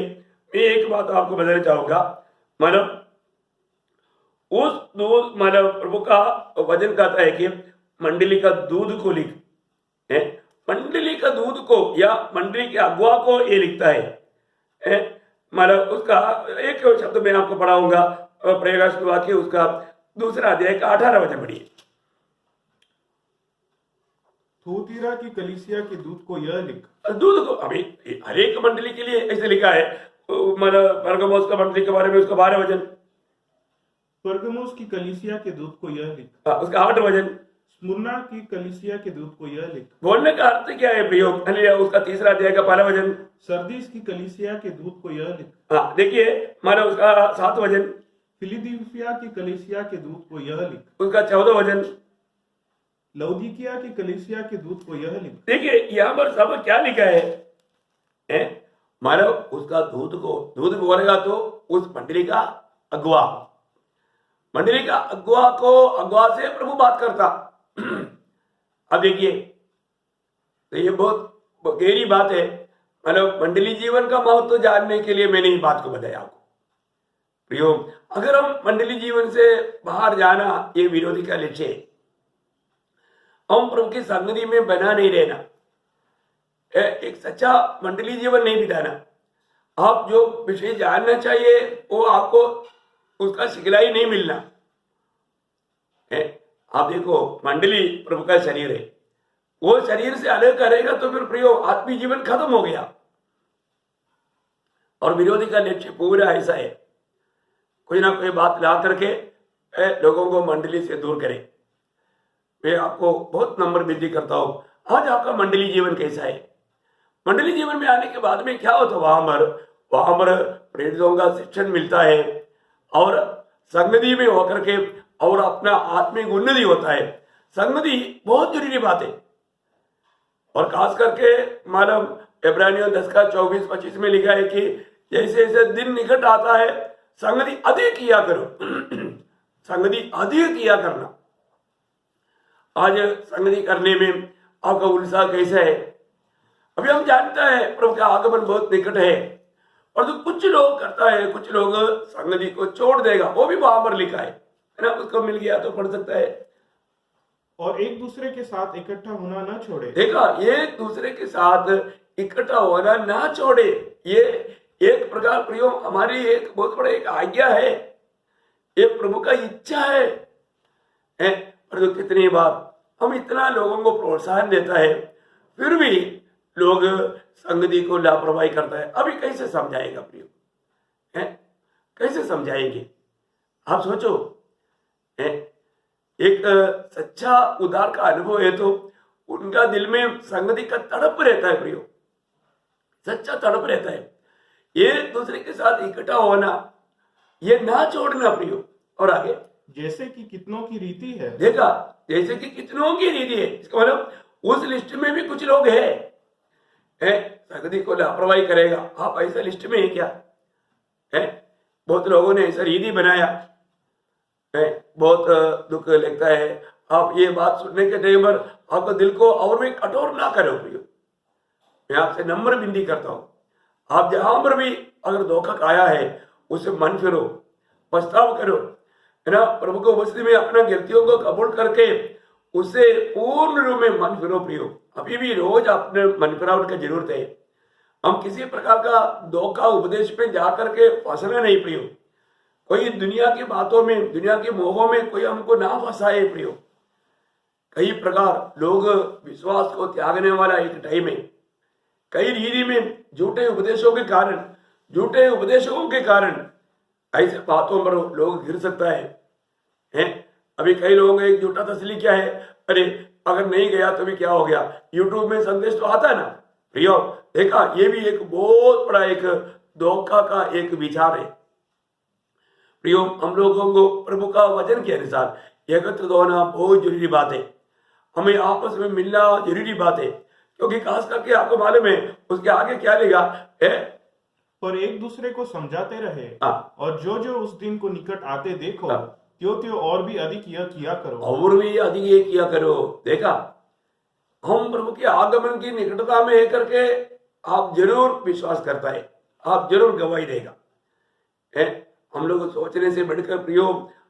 मैं एक बात आपको बताना चाहूंगा, मतलब उस दूध, मतलब प्रभु का वचन कहता है कि मंडली का दूध को लिख। मंडली का दूध को या मंडली के अगुआ को ये लिखता है। मतलब उसका एक शब्द मैं आपको पढ़ाऊंगा, प्रकाशित वाक्य उसका 2 अध्याय का 18 वचन पढ़िए। थुआतीरा की कलीसिया के दूत को यह लिख। दूध को अभी हर एक मंडली के लिए ऐसे लिखा है। मतलब परगमुस का मंडली के बारे में उसका 12 वचन, परगमुस की कलीसिया के दूत को यह लिख। उसका 8 वचन, स्मुरना की कलीसिया के दूत को यह लिख। बोलने का अर्थ क्या है प्रियो? हालेलुया। उसका तीसरा अध्याय का पहला वचन। सरदीस की कलीसिया के दूत को यह लिख। हाँ देखिए, हमारा उसका 7 वचन, फिलिदिल्फिया की कलीसिया के दूत को यह लिख। उसका 14 वचन। लौदीकिया की कलीसिया के दूत को यह लिख। देखिए यहाँ पर सब क्या लिखा है? मानो उसका दूध बोलेगा तो उस मंडली का अगुआ, मंडली का अगुआ से प्रभु बात करता। अब देखिए, तो ये बहुत गहरी बात है। मतलब मंडली जीवन का महत्व जानने के लिए मैंने ये बात को बताया आपको प्रियो। अगर हम मंडली जीवन से बाहर जाना, ये विरोधी का लक्ष्य है। हम प्रभु की संगति में बना नहीं रहना, एक सच्चा मंडली जीवन नहीं बिताना। आप जो विषय जानना चाहिए वो आपको उसका सिखलाई नहीं मिलना है। आप देखो, मंडली प्रभु का शरीर है, वो शरीर से अलग करेगा तो फिर प्रियो आत्मीय जीवन खत्म हो गया। और विरोधी का लक्ष्य पूरा ऐसा है, कोई ना कोई बात ला करके लोगों को मंडली से दूर करे। मैं आपको बहुत नम्र विनती करता हूं, आज आपका मंडली जीवन कैसा है? मंडली जीवन में आने के बाद में क्या होता? वहां पर प्रेरितों का शिक्षण मिलता है और संगति में होकर के और अपना आत्मिक उन्नति होता है। संगति बहुत जरूरी बात है। और खास करके मालूम इब्रानियों 10 का 24-25 में लिखा है कि जैसे जैसे दिन निकट आता है संगति अधिक किया करो। संगति अधिक किया करना। आज संगति करने में आपका उत्साह कैसा है? अभी हम जानते हैं प्रभु का आगमन बहुत निकट है, और जो कुछ लोग करता है, कुछ लोग संगति को छोड़ देगा, वो भी वहां पर लिखा है ना। उसको मिल गया तो पढ़ सकता है। और एक दूसरे के साथ इकट्ठा होना न छोड़े। देखा, एक दूसरे के साथ इकट्ठा होना ना छोड़े। ये एक प्रकार प्रियो हमारी एक बहुत बड़ा एक आज्ञा है, ये प्रभु का इच्छा है। पर तो कितनी बार हम इतना लोगों को प्रोत्साहन देता है, फिर भी लोग संगति को लापरवाही करता है। अभी कैसे समझाएगा प्रियो? कैसे समझाएंगे? आप सोचो, एक सच्चा उद्धार का अनुभव है तो उनका दिल में संगति का तड़प रहता है प्रियो, सच्चा तड़प रहता है। ये दूसरे के साथ इकट्ठा होना, ये ना छोड़ना प्रियो। और आगे, जैसे कि कितनों की रीति है। देखा, जैसे कि कितनों की रीति है, इसका मतलब उस लिस्ट में भी कुछ लोग हैं संगति को लापरवाही करेगा। आप ऐसा लिस्ट में है क्या? बहुत लोगों ने ऐसा रीति बनाया है, बहुत दुख लगता है। आप ये बात सुनने के टाइम पर आपको दिल को और भी कठोर ना करो प्रियो। मैं आपसे नम्र विनती करता हूं, आप जहां पर भी अगर धोखा खाया है उसे मन फिरो, पछताव करो, है ना। प्रभु को वचन में अपना गलतियों को कबूल करके उसे पूर्ण रूप में मन फिरो प्रियो। अभी भी रोज अपने मन फिरावट की जरूरत है। हम किसी प्रकार का धोखा उपदेश में जाकर के फंसना नहीं प्रियो। कोई दुनिया की बातों में, दुनिया के मोहों में कोई हमको ना फंसाए प्रियो। कई प्रकार लोग विश्वास को त्यागने वाला एक टाइम है। कई रीति में झूठे उपदेशों के कारण ऐसे बातों पर लोग गिर सकता है। अभी कई लोगों का एक झूठा तसली क्या है, अरे अगर नहीं गया तो भी क्या हो गया, यूट्यूब में संदेश तो आता है ना प्रियो। देखा, ये भी एक बहुत बड़ा एक धोखा का एक विचार है प्रियो। हम लोगों को प्रभु का वचन के अनुसार एकत्रित होना बहुत जरूरी बात है। हमें आपस में मिलना जरूरी बात है, क्योंकि खास करके आपको मालूम है उसके आगे क्या लिखा है, पर एक दूसरे को समझाते रहे, और जो जो उस दिन को निकट आते देखो, त्यों और भी अधिक यह किया करो। और भी अधिक ये किया करो। देखा, हम प्रभु के आगमन की निकटता में है करके आप जरूर विश्वास करता है, आप जरूर गवाही देगा। हम लोग सोचने से बढ़कर प्रियो,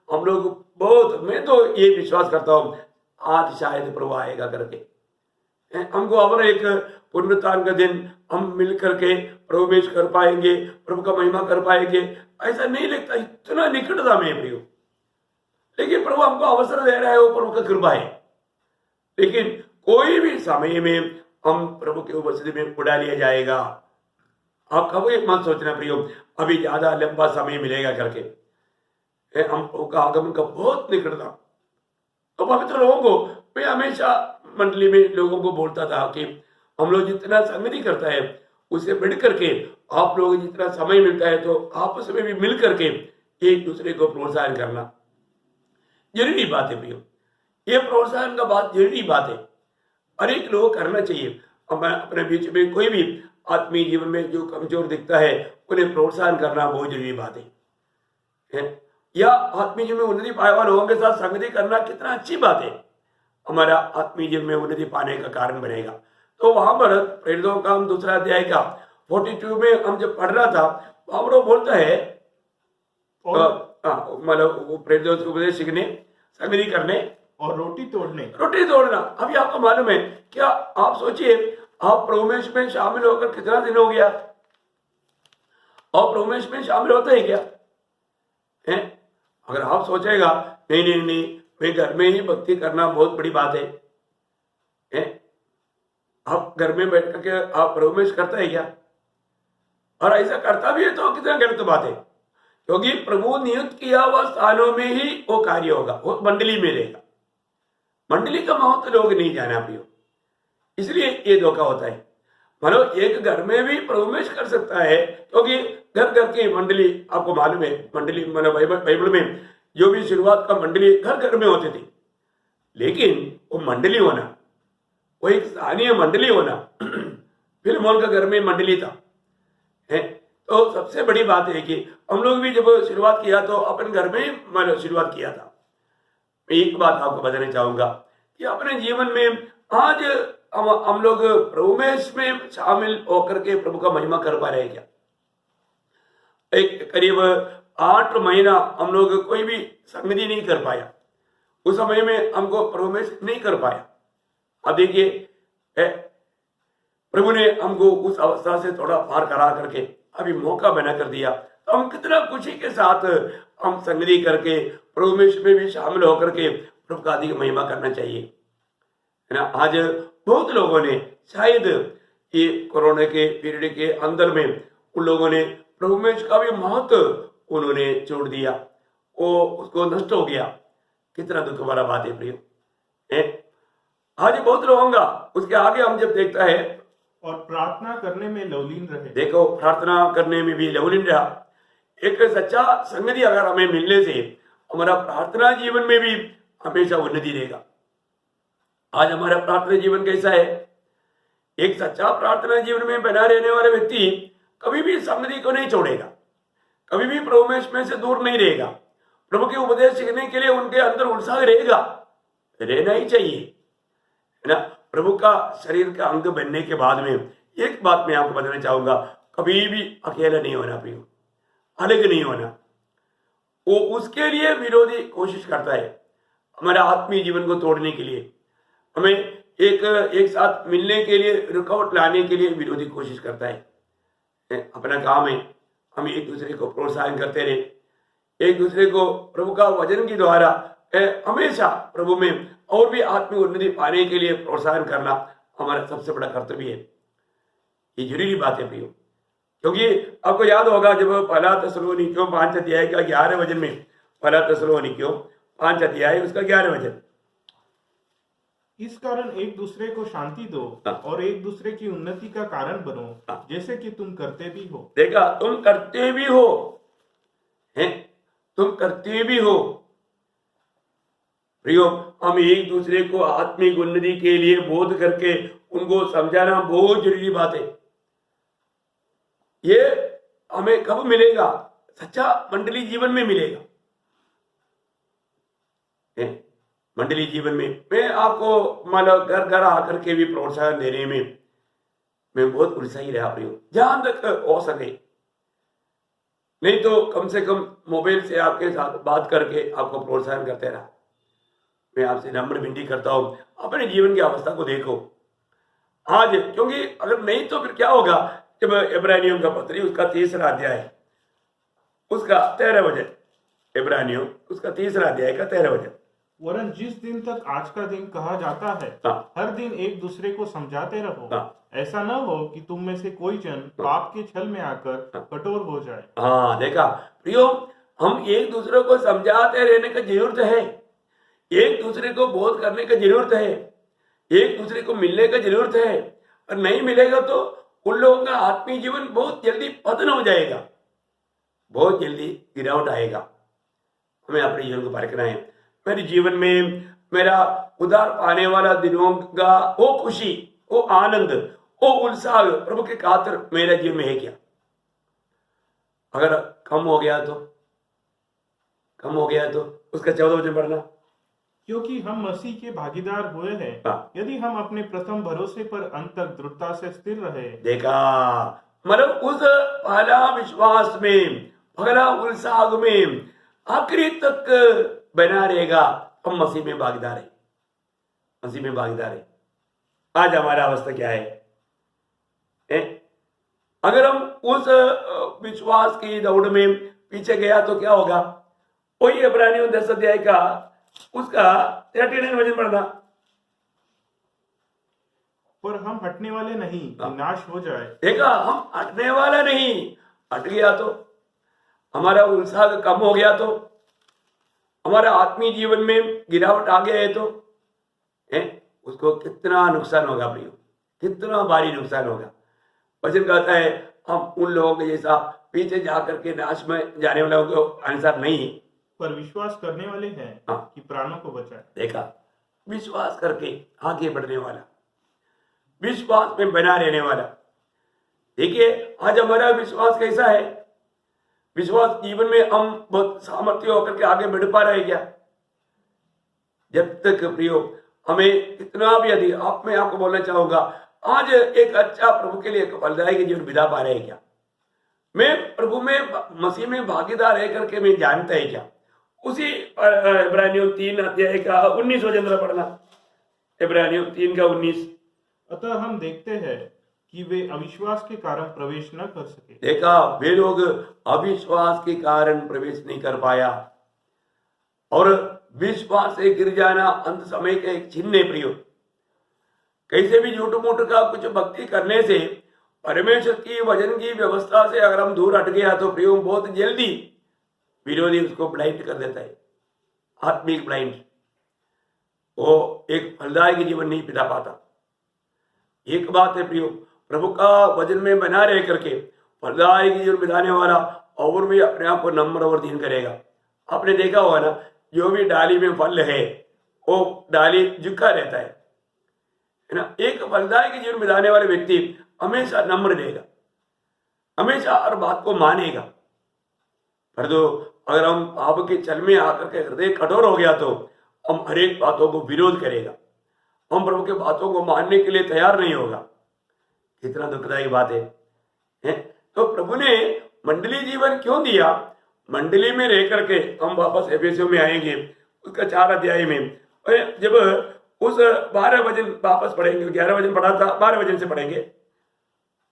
हम लोग बहुत, मैं तो ये विश्वास करता हूं आज शायद प्रभु आएगा करके। हमको और एक पुनरुत्थान का दिन हम मिल करके प्रवेश कर पाएंगे, प्रभु का महिमा कर पाएंगे, ऐसा नहीं लगता। इतना निकटता में प्रियो, लेकिन प्रभु हमको अवसर दे रहा है, वो प्रभु का कृपा है। लेकिन कोई भी समय में हम प्रभु के उपस्थिति में उड़ा लिया जाएगा। आप कब एक मत सोचना प्रियो अभी ज्यादा लंबा समय मिलेगा करके। हम प्रभु का आगमन का बहुत निकटता, तो पवित्र लोगों को मैं हमेशा मंडली में लोगों को बोलता था कि हम लोग जितना संगति करता है उसे बढ़ करके आप लोग जितना समय मिलता है तो आपस में भी मिल करके एक दूसरे को प्रोत्साहन करना जरूरी बात है प्रियो। ये प्रोत्साहन का बात जरूरी बात है, हर एक लोग करना चाहिए। अपने बीच में कोई भी आत्मीय जीवन में जो कमजोर दिखता है उन्हें प्रोत्साहन करना बहुत जरूरी बात है? या आत्मीय जीवन में उन्नति पाए वाले लोगों के साथ संगति करना कितना अच्छी बात है, हमारा आत्मीय जीवन में उन्नति पाने का कारण बनेगा। तो वहां पर प्रेरितों का हम दूसरा अध्याय का 42 में हम जब पढ़ रहा था वहां पर वो बोलता है मतलब प्रेरितों से उपदेश सीखने, संगति करने और रोटी तोड़ना। अभी आपको मालूम है क्या? आप सोचिए, आप प्रभुमेश में शामिल होकर कितना दिन हो गया और प्रभुमेश में शामिल होता है क्या है? अगर आप सोचेगा नहीं मैं घर में ही भक्ति करना बहुत बड़ी बात है? आप घर में बैठ करके आप प्रभुमेश करता है क्या? और ऐसा करता भी है तो कितना गलत बात है, क्योंकि प्रभु नियुक्त किया हुआ स्थानों में ही वो कार्य होगा, वो मंडली में रहेगा। मंडली का महत्व लोग नहीं जाना पियो, इसलिए ये धोखा होता है। मतलब एक घर में भी प्रवेश कर सकता है, क्योंकि घर घर की मंडली आपको मालूम है, मंडली मतलब बाइबल में जो भी शुरुआत का मंडली घर घर में होती थी, लेकिन वो मंडली होना, वो एक स्थानीय मंडली होना फिल्मों का घर में मंडली था है। तो सबसे बड़ी बात है कि हम लोग भी जब शुरुआत किया तो अपन घर में ही शुरुआत किया था। मैं एक बात आपको बताना चाहूंगा कि अपने जीवन में आज हम लोग प्रभुमेश में शामिल होकर के प्रभु का महिमा कर पा रहे हैं क्या? एक करीब 8 महीना हम लोग कोई भी संगति नहीं कर पाया, उस समय में हमको प्रभुमेश नहीं कर पाया। अब देखिए प्रभु ने हमको उस अवस्था से थोड़ा पार करा करके अभी मौका बना कर दिया, तो हम कितना खुशी के साथ हम संगति करके प्रभुमेश में भी शामिल होकर के प्रभु का अधिक महिमा करना चाहिए, है ना। आज बहुत लोगों ने शायद ये कोरोना के पीरियड के अंदर में उन लोगों ने प्रभुमेश का भी महत्व उन्होंने छोड़ दिया, वो उसको नष्ट हो गया। कितना दुख वाला बात है प्रियो। आज बहुत लोगों का उसके आगे हम जब देखता है और प्रार्थना करने में लवलीन रहे। देखो, प्रार्थना करने में भी लवलीन रहा। एक सच्चा संगति अगर हमें मिलने से हमारा प्रार्थना जीवन में भी हमेशा उन्नति रहेगा। आज हमारा प्रार्थना जीवन कैसा है? एक सच्चा प्रार्थना जीवन में बना रहने वाला व्यक्ति कभी भी संगति को नहीं छोड़ेगा, कभी भी प्रभुमेश में से दूर नहीं रहेगा। प्रभु के उपदेश सीखने के लिए उनके अंदर उत्साह रहेगा, रहना ही चाहिए, है ना। प्रभु का शरीर का अंग बनने के बाद में एक बात मैं आपको बताना चाहूंगा, कभी भी अकेला नहीं होना प्रियो, अलग नहीं होना। वो उसके लिए विरोधी कोशिश करता है, हमारे आत्मीय जीवन को तोड़ने के लिए, हमें एक साथ मिलने के लिए, रुकावट लाने के लिए विरोधी कोशिश करता है। अपना काम है हम एक दूसरे को प्रोत्साहन करते रहे, एक दूसरे को प्रभु का वचन के द्वारा हमेशा प्रभु में और भी आत्मिक उन्नति पाने के लिए प्रोत्साहन करना हमारा सबसे बड़ा कर्तव्य है। ये जरूरी बात है प्रियो, क्योंकि आपको याद होगा जब पहला थिस्सलुनीकियों 5 अध्याय का 11 वचन में, पहला थिस्सलुनीकियों 5 अध्याय उसका 11 वचन, इस कारण एक दूसरे को शांति दो और एक दूसरे की उन्नति का कारण बनो, जैसे कि तुम करते भी हो। देखा, तुम करते भी हो, हैं, तुम करते भी हो प्रियो। हम एक दूसरे को आत्मिक उन्नति के लिए बोध करके उनको समझाना बहुत जरूरी बात है। ये हमें कब मिलेगा? सच्चा मंडली जीवन में मिलेगा। मंडली जीवन में मैं आपको मतलब घर घर आकर के भी प्रोत्साहन देने में मैं बहुत उत्साही रहा प्रियो, जहां तक हो सके। नहीं तो कम से कम मोबाइल से आपके साथ बात करके आपको प्रोत्साहन करते रहा। मैं आपसे नम्र विनती करता हूं, अपने जीवन की अवस्था को देखो आज, क्योंकि अगर नहीं तो फिर क्या होगा? जब इब्रानियों का पत्री उसका 3रा अध्याय उसका 13 वचन, इब्रानियों उसका 3रा अध्याय का 13 वचन, वरन जिस दिन तक आज का दिन कहा जाता है, हर दिन एक दूसरे को समझाते रहो, ऐसा न हो कि तुम में से कोई जन पाप के छल में आकर कठोर हो जाए। हाँ देखा प्रियो, हम एक दूसरे को समझाते रहने की जरूरत है। एक दूसरे को बोध करने की जरूरत है, एक दूसरे को मिलने की जरूरत है। और नहीं मिलेगा तो उन लोगों का आत्मीय जीवन बहुत जल्दी पतन हो जाएगा, बहुत जल्दी गिरावट आएगा। हमें अपने जीवन को पार करना है। मेरे जीवन में मेरा उद्धार पाने वाला दिनों का वो खुशी, वो आनंद, वो उत्साह प्रभु के खातिर मेरे जीवन में है क्या? अगर कम हो गया तो उसका 14 वचन पढ़ना। क्योंकि हम मसीह के भागीदार हुए हैं, हाँ। यदि हम अपने प्रथम भरोसे पर अंत तक दृढ़ता से स्थिर रहे। देखा, मतलब उस पहला विश्वास में, पहला उत्साह में आखिरी तक बना रहेगा। हम मसीह में भागीदार है, मसीह में भागीदार है। आज हमारा अवस्था क्या है? अगर हम उस विश्वास की दौड़ में पीछे गया तो क्या होगा? वही इब्रानियों 10 अध्याय का उसका 39 वचन पढ़ना। पर हम हटने वाले नहीं कि नाश हो जाए। देखा, हम हटने वाला नहीं। हट गया तो हमारा उत्साह कम हो गया तो हमारा आत्मीय जीवन में गिरावट आ गया है तो उसको कितना नुकसान होगा प्रियो, कितना भारी नुकसान होगा। वचन कहता है हम उन लोगों के जैसा पीछे जाकर के नाश में जाने वालों के अनुसार नहीं, पर विश्वास करने वाले हैं कि प्राणों को बचाए। देखा, विश्वास करके आगे बढ़ने वाला, विश्वास में बना रहने वाला। देखिए आज हमारा विश्वास कैसा है? विश्वास जीवन में हम बहुत सामर्थ्य होकर के आगे बढ़ पा रहे क्या? जब तक प्रियो हमें कितना भी अधिक मैं आपको बोलना चाहूंगा, आज एक अच्छा प्रभु के लिए एक फलदायी जीवन बिता पा रहे क्या? मैं प्रभु में मसीह में भागीदार है करके मैं जानता है क्या? उसी इब्रानियों 3 अध्याय का 19 वचन पढ़ना। इब्रानियों 3 का 19। अतः हम देखते हैं कि वे अविश्वास के कारण प्रवेश न कर सके। देखा, वे लोग अविश्वास के कारण प्रवेश नहीं कर पाया। और विश्वास से गिर जाना अंत समय का एक चिन्ह है प्रियो। कैसे भी झूठ मूठ का कुछ भक्ति करने से, परमेश्वर की वचन की व्यवस्था से अगर हम दूर हट गया तो प्रियो बहुत जल्दी विरोधी उसको ब्लाइंड कर देता है, आत्मिक ब्लाइंड। वो एक फलदायक जीवन नहीं बिता पाता। एक बात है प्रियो, प्रभु का वचन में बना रह करके फलदायक जीवन बिताने वाला और भी अपने आप को नम्र और दीन करेगा। आपने देखा होगा ना, जो भी डाली में फल है वो डाली झुका रहता है ना। एक फलदायक जीवन बिताने वाले व्यक्ति हमेशा नम्र रहेगा, हमेशा हर बात को मानेगा। पर तो अगर हम पाप के चल में आकर के हृदय कठोर हो गया तो हम हर एक बातों को विरोध करेगा, हम प्रभु के बातों को मानने के लिए तैयार नहीं होगा। कितना दुखदायी बात है? तो प्रभु ने मंडली जीवन क्यों दिया? मंडली में रह करके हम वापस एफेसियों में आएंगे उसका 4 अध्याय में, जब उस 12 वचन वापस पढ़ेंगे, 11 वचन पढ़ा था, 12 वचन से पढ़ेंगे,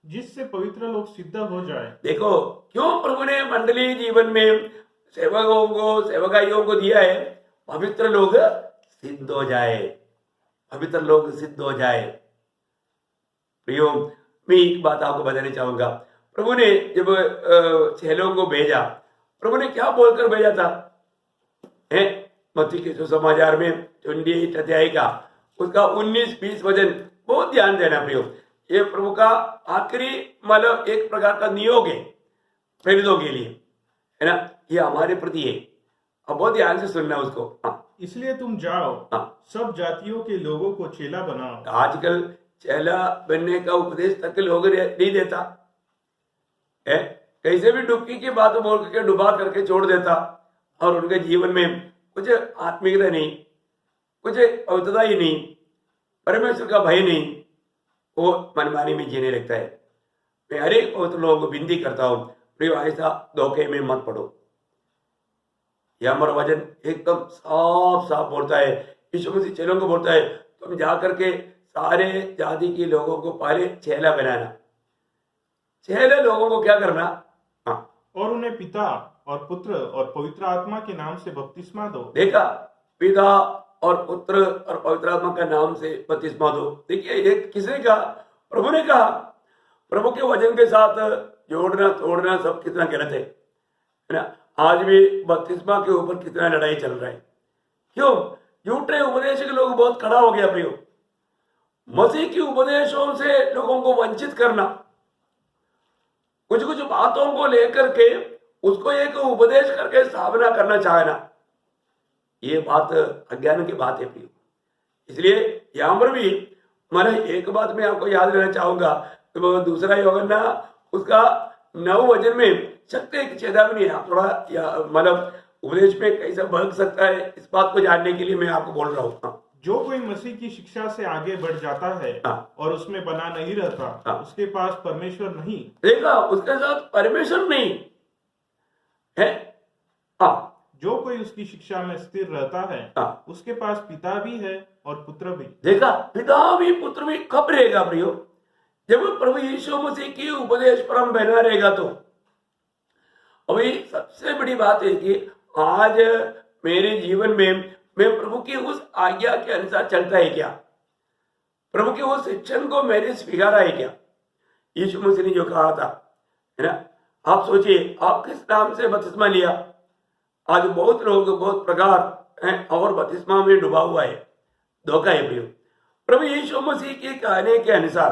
जिससे पवित्र लोग सिद्ध हो जाए। देखो क्यों प्रभु ने मंडली जीवन में सेवकों को, सेवकाइयों को दिया है? पवित्र लोग सिद्ध हो जाए, पवित्र लोग सिद्ध हो जाए। प्रियो, मैं एक बात आपको बताना चाहूंगा। प्रभु ने जब चेलों को भेजा, प्रभु ने क्या बोलकर भेजा था? मत्ती के सुसमाचार में 28 अध्याय का उसका 19-20 वचन बहुत ध्यान देना प्रियो। ये प्रभु का आखिरी मतलब एक प्रकार का नियोग है प्रेरितों के लिए, है ना। ये हमारे प्रति है, अब बहुत ध्यान से सुनना उसको। इसलिए तुम जाओ, सब जातियों के लोगों को चेला बनाओ। आजकल चेला बनने का उपदेश तक लोग नहीं देता है, कैसे भी डुबकी की बात बोल करके डुबा करके छोड़ देता, और उनके जीवन में कुछ आत्मिकता नहीं, कुछ पवित्रता ही नहीं, परमेश्वर का भय नहीं, वो मनमानी में जीने लगता है। मैं हर एक पवित्र लोगों को विनती करता हूँ, प्रिय ऐसा धोखे में मत पड़ो। यह हमारा वचन एकदम साफ साफ बोलता है, यीशु मसीह चेलों को बोलता है, तुम जा करके सारे जाति के लोगों को पहले चेला बनाना। चेले लोगों को क्या करना? और उन्हें पिता और पुत्र और पवित्र आत्मा के नाम से बपतिस्मा दो। देखा, पिता और पुत्र और पवित्र आत्मा का नाम से बपतिस्मा दो। देखिए ये किसने कहा? प्रभु ने कहा। प्रभु के वचन के साथ जोड़ना तोड़ना सब कितना गलत है ना। आज भी बपतिस्मा के ऊपर कितना लड़ाई चल रहा है। क्यों? झूठे उपदेश के लोग बहुत खड़ा हो गया प्रियो। मसीह की उपदेशों से लोगों को वंचित करना, कुछ कुछ बातों को लेकर के उसको एक उपदेश करके सामना करना चाहना, ये बात अज्ञान की बात है प्रियो। इसलिए यहां पर भी मैंने एक बात मैं आपको याद रहना चाहूंगा, तो दूसरा यूहन्ना उसका 9 वचन में शक्ति एक चेतावनी है। आप थोड़ा मतलब उपदेश में कैसे बढ़ सकता है इस बात को जानने के लिए मैं आपको बोल रहा हूँ। जो कोई मसीह की शिक्षा से आगे बढ़ जाता है और उसमें बना नहीं रहता, उसके पास परमेश्वर नहीं। देखा, उसके साथ परमेश्वर नहीं है। जो कोई उसकी शिक्षा में स्थिर रहता है, उसके पास पिता भी है और पुत्र भी। देखा, पिता भी पुत्र भी कब रहेगा प्रियो? जब प्रभु यीशु मसीह की उपदेश पर हम बना रहेगा। तो अभी सबसे बड़ी बात है कि आज मेरे जीवन में मैं प्रभु की उस आज्ञा के अनुसार चलता है क्या? प्रभु के उस शिक्षण को मैंने स्वीकारा है क्या? यीशु मसीह ने जो कहा था, है ना, आप सोचिए, आप किस नाम से बपतिस्मा लिया? आज बहुत लोग बहुत प्रकार हैं और बपतिस्मा में डूबा हुआ है, धोखा है प्रियो। प्रभु यीशु मसीह के कहने के अनुसार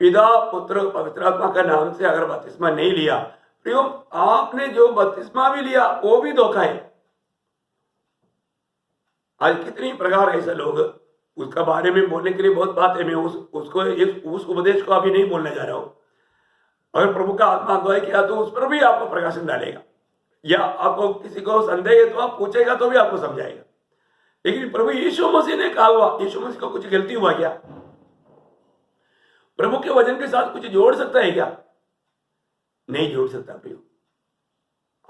पिता पुत्र पवित्र आत्मा का नाम से अगर बपतिस्मा नहीं लिया प्रियो, आपने जो बपतिस्मा भी लिया वो भी धोखा है। आज कितनी प्रकार ऐसे लोग, उसका बारे में बोलने के लिए बहुत बात है, मैं उस उपदेश को अभी नहीं बोलने जा रहा हूं। अगर प्रभु का आत्मा अगुवाई किया तो उस पर भी आपको प्रकाशन डालेगा, या आपको किसी को संदेह है तो आप पूछेगा तो भी आपको समझाएगा। लेकिन प्रभु यीशु मसीह ने कहा हुआ, यीशु मसीह को कुछ गलती हुआ क्या? प्रभु के वचन के साथ कुछ जोड़ सकता है क्या? नहीं जोड़ सकता प्रियो।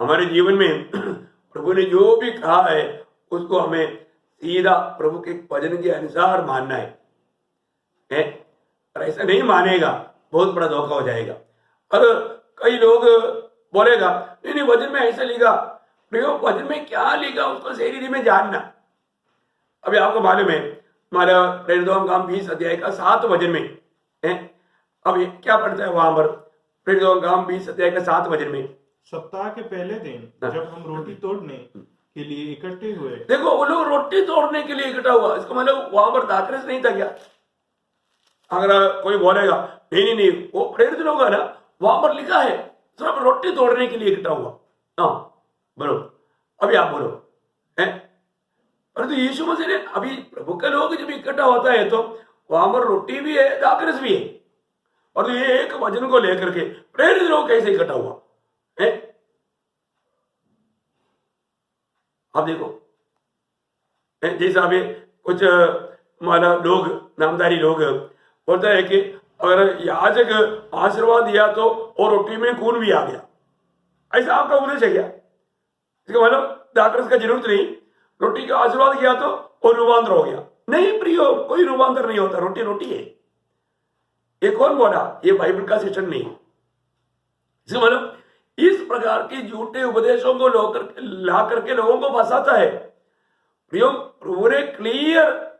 हमारे जीवन में प्रभु ने जो भी कहा है उसको हमें सीधा प्रभु के वचन के अनुसार मानना है। और ऐसा नहीं मानेगा बहुत बड़ा धोखा हो जाएगा। और कई लोग बोलेगा नहीं वचन में ऐसा लिखा, प्रियो वचन में क्या लिखा उसको सही रीति में जानना। अभी आपको मालूम है हमारा प्रेरितों काम 20 अध्याय का 7 वचन में है। अब क्या पढ़ता है वहां पर? प्रेरितों काम 20 अध्याय का 7 वचन में, सप्ताह के पहले दिन जब हम रोटी तोड़ने के लिए इकट्ठे हुए। देखो, वो लोग रोटी तोड़ने के लिए इकट्ठा हुआ, इसका मतलब वहां पर दाखरस नहीं था क्या? अगर कोई बोलेगा नहीं नहीं वो प्रेरित लोग है ना, वहां पर लिखा है सिर्फ रोटी तोड़ने के लिए इकट्ठा हुआ। हाँ बोलो, अभी आप बोलो है। परंतु यीशु मसीह ने, अभी प्रभु के लोग जब इकट्ठा होता है तो वहां पर रोटी भी है, दाखरस भी है, और ये एक वचन को लेकर के प्रेरित लोग कैसे इकट्ठा हुआ है? आप देखो, जैसा अभी कुछ हमारा लोग, नामधारी लोग बोलता है कि अगर याजक आशीर्वाद दिया तो और रोटी में खून भी आ गया, ऐसा आपका उपदेश है क्या? इसका मतलब दाखरस का जरूरत नहीं, रोटी का आशीर्वाद किया तो और रूपांतर हो गया। नहीं प्रियो, कोई रूपांतर नहीं होता, रोटी रोटी है। ये कौन बोला? ये बाइबल का शिक्षण नहीं। इसका मतलब इस प्रकार के झूठे उपदेशों को ला करके लोगों को फंसाता है। प्रियो, प्रभु ने क्लियर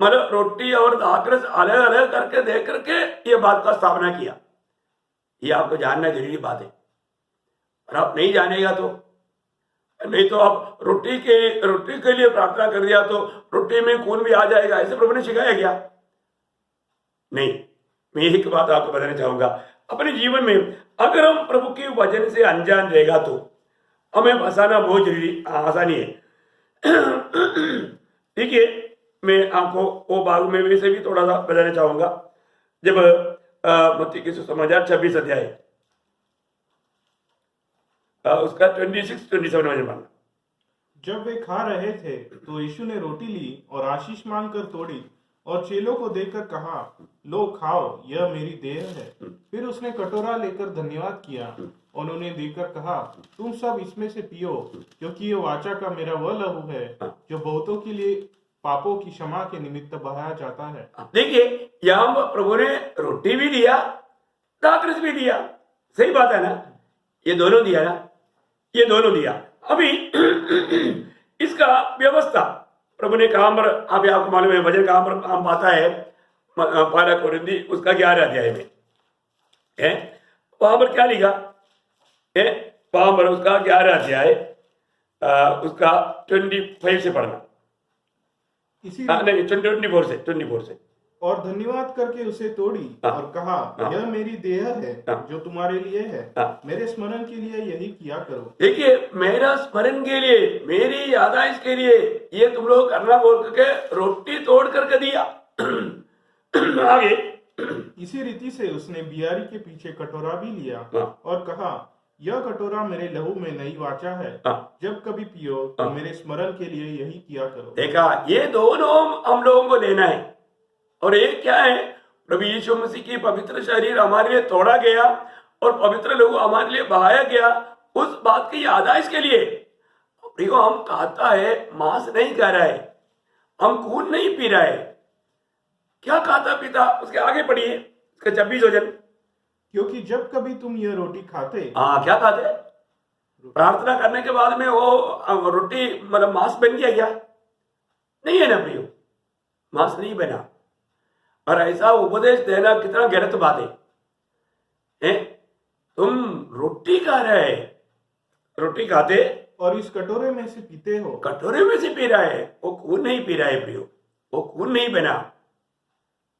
मतलब रोटी और दाखरस अलग अलग करके देख करके ये बात का स्थापना किया। ये आपको जानना जरूरी बात है। और आप नहीं जानेगा तो, नहीं तो आप रोटी के लिए प्रार्थना कर दिया तो रोटी में खून भी आ जाएगा, ऐसे प्रभु ने सिखाया क्या? नहीं। मैं एक बात आपको बताना चाहूंगा, अपने जीवन में अगर हम प्रभु के वचन से अनजान रहेगा तो हमें फंसाना बहुत जरूरी आसानी है। देखिए, मैं आपको वो बाग में वैसे भी थोड़ा सा बताना चाहूंगा। जब मत्ती के सुसमाचार 26 अध्याय उसका 26-27 में, जब वे खा रहे थे तो यीशु ने रोटी ली और आशीष मांगकर तोड़ी और चेलों को देकर कहा, लो खाओ, यह मेरी देह है। फिर उसने कटोरा लेकर धन्यवाद किया और उन्हें देकर कहा, तुम सब इसमें से पियो, क्योंकि ये वाचा का मेरा वह लहू है जो बहुतों के लिए पापों की क्षमा के निमित्त बहाया जाता है। देखिए, यहाँ प्रभु ने रोटी भी दिया, दाखरस भी दिया, सही बात है ना? ये दोनों दिया ना, ये दोनों दिया। अभी इसका व्यवस्था प्रभु ने कहां पर, अभी आपको मालूम है वचन कहां पर काम पाता है? पहला कोरिन्थी उसका 11 अध्याय में है। वहां पर क्या लिखा है? वहां पर उसका 11 अध्याय उसका 25 से पढ़ना। इसी नहीं 24 से और धन्यवाद करके उसे तोड़ी हाँ। और कहा, हाँ। यह मेरी देह है हाँ। जो तुम्हारे लिए है, हाँ। मेरे स्मरण के लिए यही किया करो। देखिए, मेरा स्मरण के लिए, मेरी यादाइश के लिए ये तुम लोग करना बोल करके रोटी तोड़ करके दिया। आगे इसी रीति से उसने बियारी के पीछे कटोरा भी लिया हाँ। और कहा, यह कटोरा मेरे लहू में नई वाचा है, हाँ। जब कभी पियो तो हाँ। मेरे स्मरण के लिए यही किया करो। देखा, ये दोनों हम लोगों को लेना है। और एक क्या है, प्रभु यीशु मसीह की पवित्र शरीर हमारे लिए तोड़ा गया और पवित्र लहू हमारे लिए बहाया गया, उस बात की यादाइश के लिए। प्रियो, हम खाता है, मांस नहीं खा रहा है, हम खून नहीं पी रहा है। क्या खाता पीता, उसके आगे पढ़िए, उसका 26 वचन। क्योंकि जब कभी तुम यह रोटी खाते, क्या खाते? प्रार्थना करने के बाद में वो रोटी मतलब मांस बन गया क्या? नहीं है ना प्रियो, मांस नहीं बना। और ऐसा उपदेश देना कितना गलत बात है। तुम रोटी खा रहे, रोटी खाते और इस कटोरे में से पीते हो, कटोरे में से पी रहा है, वो खून नहीं पी रहा है प्रियो, वो खून नहीं बना।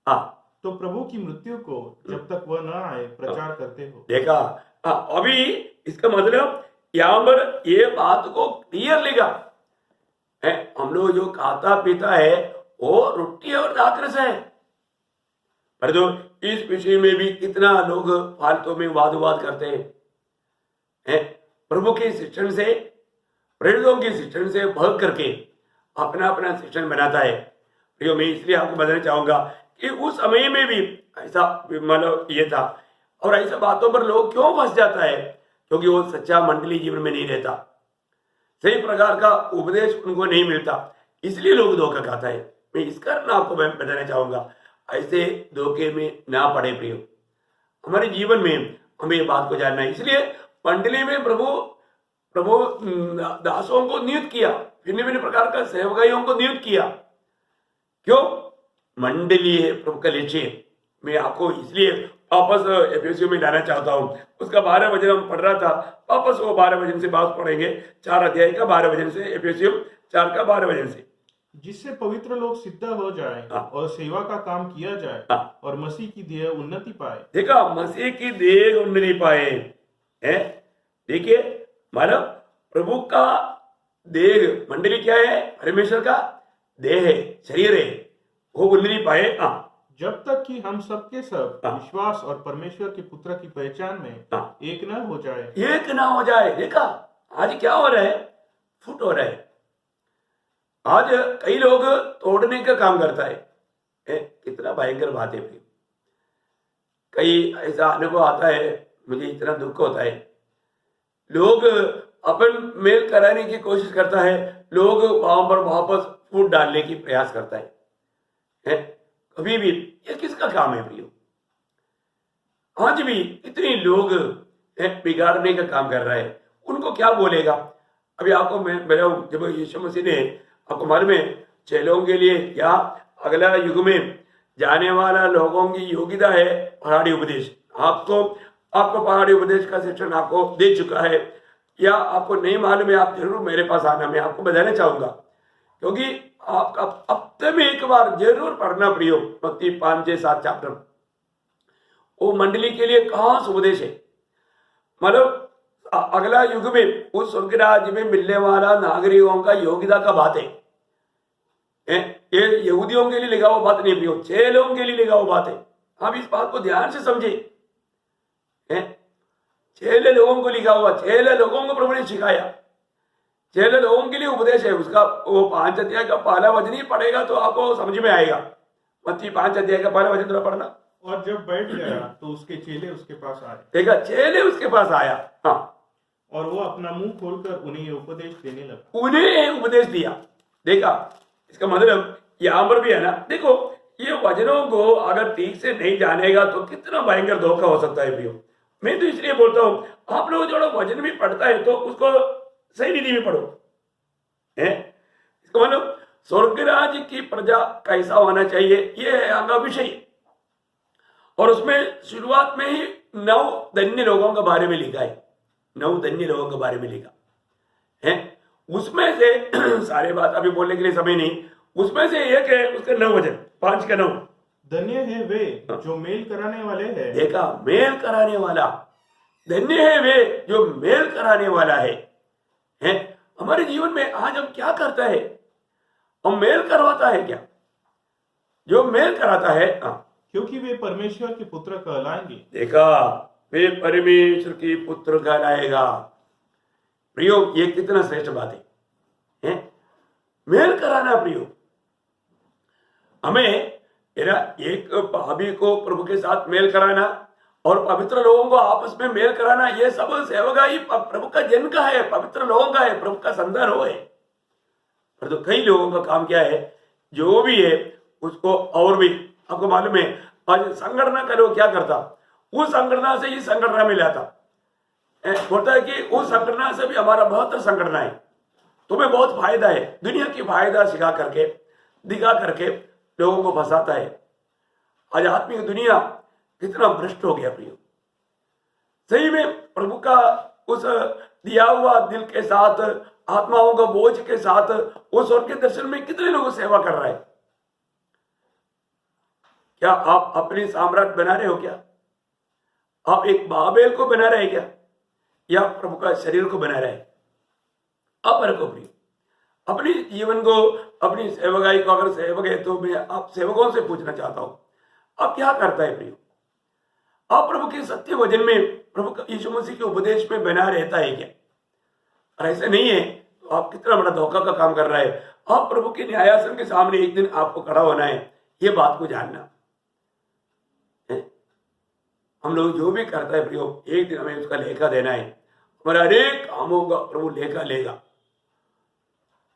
हाँ, तो प्रभु की मृत्यु को जब तक वह न आए प्रचार करते हो। देखा। अभी इसका मतलब यहाँ पर ये बात को क्लियर लिखा है, हम लोग जो खाता पीता है वो रोटी और दाखरस है। पर जो इस विषय में भी कितना लोग फालतू में वाद विवाद करते हैं। प्रभु के शिक्षण से, प्रेरितों के शिक्षण से भाग करके अपना अपना शिक्षण बनाता है। प्रियो, मैं इसलिए आपको बताना चाहूंगा कि उस समय में भी ऐसा मतलब ये था। और ऐसा बातों पर लोग क्यों फंस जाता है? क्योंकि वो सच्चा मंडली जीवन में नहीं रहता, सही प्रकार का उपदेश उनको नहीं मिलता, इसलिए लोग धोखा खाता है। मैं इस कारण आपको मैं बताना चाहूंगा, ऐसे धोखे में ना पड़े प्रियो। हमारे जीवन में हमें ये बात को जानना है। इसलिए मंडली में प्रभु दासों को नियुक्त किया, भिन्न भिन्न प्रकार का सेवकाइयों को नियुक्त किया। क्यों? मंडली है प्रभु का लक्ष्य। मैं आपको इसलिए वापस एफएसयू में लाना चाहता हूं। उसका 12 वचन हम पढ़ रहा था, वापस वो 12 वचन से बात पढ़ेंगे, 4 अध्याय का 12 वचन से, एफएसयू 4 का 12 वचन से, जिससे पवित्र लोग सिद्ध हो जाए और सेवा का काम किया जाए और मसीह की देह उन्नति पाए। देखा, मसीह की देह उन्नति पाए है। देखिए, मानव प्रभु का देह, मंडली क्या है? परमेश्वर का देह है, शरीर है, वो उन्नति पाए। जब तक कि हम सबके सब विश्वास और परमेश्वर के पुत्र की पहचान में एक न हो जाए, एक ना हो जाए। देखा, आज क्या हो रहा है? फुट हो रहा है। आज कई लोग तोड़ने का काम करता है। कितना भयंकर बात है भाई। कई ऐसा अनुभव आता है, मुझे इतना दुख होता है। लोग अपन मेल कराने की कोशिश करता है, लोग वहां पर वापस फूट डालने की प्रयास करता है। कभी भी ये किसका काम है प्रियो? आज भी इतने लोग बिगाड़ने का काम कर रहे हैं, उनको क्या बोलेगा? अभी आपको मेरा जब यीशु मसीह ने, आपको मालूम है, चेलों के लिए या अगला युग में जाने वाला लोगों की योग्यता है पहाड़ी उपदेश। आपको पहाड़ी उपदेश का शिक्षण आपको दे चुका है, या आपको नहीं मालूम है, आप जरूर मेरे पास आना, मैं आपको बताना चाहूंगा। क्योंकि आपका हफ्ते में एक बार जरूर पढ़ना प्रियो, मत्ती 5-7 चैप्टर। वो मंडली के लिए खास उपदेश है। मतलब अगला युग में उस स्वर्ग राज्य में मिलने वाला नागरिकों का योग्यता का बात है। ये यहूदियों के लिए लिखा हुआ बात नहीं प्रियो, चेलों के लिए लिखा हुआ बात है। आप इस बात को ध्यान से समझे। चेले लोगों को लिखा हुआ, चेले लोगों को प्रभु ने सिखाया, चेले लोगों के लिए उपदेश है। उसका वो 5 अध्याय का पहला वचन ही पढ़ेगा तो आपको समझ में आएगा। मत्ती 5 अध्याय का पहला वचन थोड़ा पढ़ना। और जब बैठ गया तो उसके चेले उसके पास आए। देखा, चेले उसके पास आया, हाँ, और वो अपना मुंह खोलकर उन्हें उपदेश देने लगा। उन्हें उपदेश दिया। देखा, इसका मतलब यहाँ पर भी है ना। देखो, ये वचनों को अगर ठीक से नहीं जानेगा तो कितना भयंकर धोखा हो सकता है प्रियो। मैं तो इसलिए बोलता हूँ, आप लोग जो वचन भी पढ़ता है तो उसको सही रीति में पढ़ो। इसका मतलब स्वर्गराज की प्रजा कैसा होना चाहिए, ये है आगा विषय। और उसमें शुरुआत में ही 9 धन्य लोगों के बारे में लिखा है। 9 धन्य लोगों के बारे में लिखा है। उसमें से सारे बात अभी बोलने के लिए समय नहीं, उसमें से एक है उसका 9 वचन, 5 का 9। धन्य है वे जो मेल कराने वाले हैं। देखा, मेल कराने वाला, धन्य है वे जो मेल कराने वाला है? हमारे जीवन में आज हम क्या करता है? हम मेल करवाता है क्या? जो मेल कराता है, क्योंकि वे परमेश्वर के पुत्र कहलाएंगे। देखा, वे परमेश्वर की पुत्र कहलाएगा। प्रियो, ये कितना श्रेष्ठ बात है? मेल कराना प्रियो, हमें एक भाभी को प्रभु के साथ मेल कराना और पवित्र लोगों को आपस में मेल कराना, ये सब सेवकाई प्रभु का जन का है, पवित्र लोगों का है, प्रभु का संदर्भ है। पर तो कई लोगों का काम क्या है, जो भी है उसको, और भी आपको मालूम है आज संगठना का लोग क्या करता, उस संगठना से ही संगठना में लाता, बोलता है कि उस संगठना से भी हमारा बेहतर संगठना है, तुम्हें बहुत फायदा है। दुनिया की फायदा सिखा करके, दिखा करके लोगों को फंसाता है। आज आत्मिक दुनिया कितना भ्रष्ट हो गया प्रियो। सही में प्रभु का उस दिया हुआ दिल के साथ, आत्माओं का बोझ के साथ उस स्वर्ग के दर्शन में कितने लोगों सेवा कर रहा है? क्या आप अपने साम्राज्य बना रहे हो? क्या आप एक बाबेल को बना रहे हैं क्या, या प्रभु का शरीर को बना रहे हैं? आप रखो प्रिय अपने जीवन को, अपनी सेवकाई को। अगर सेवक है तो मैं आप सेवकों से पूछना चाहता हूं, आप क्या करता है प्रिय? आप प्रभु के सत्य वचन में, प्रभु का यीशु मसीह के उपदेश में बना रहता है क्या? और ऐसे नहीं है तो आप कितना बड़ा धोखा का काम कर रहा है। आप प्रभु के न्यायासन के सामने एक दिन आपको खड़ा होना है, ये बात को जानना है। हम लोग जो भी करता है प्रियो, एक दिन हमें उसका लेखा देना है। हमारे हरेक कामों का प्रभु लेखा लेगा।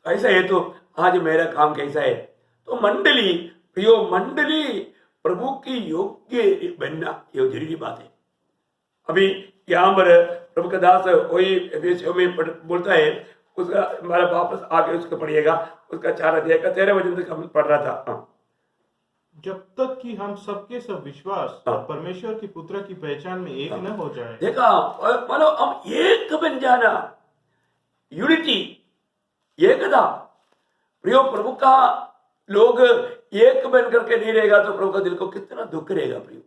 ऐसा है तो आज मेरा काम कैसा है? तो मंडली प्रियो, मंडली प्रभु की योग्य बनना ये जरूरी बात है। अभी यहाँ पर प्रभु का दास वही एफेसियों में बोलता है, उसका हमारा वापस आके उसको पढ़िएगा, उसका 4 अध्याय का 13 वचन तक हम पढ़ रहा था। जब तक कि हम सबके सब विश्वास और परमेश्वर की पुत्र की पहचान में एक न हो जाए। देखा, मतलब हम एक बन जाना, यूनिटी, एकता प्रियो। प्रभु का लोग एक बन करके नहीं रहेगा तो प्रभु का दिल को कितना दुख रहेगा प्रियो।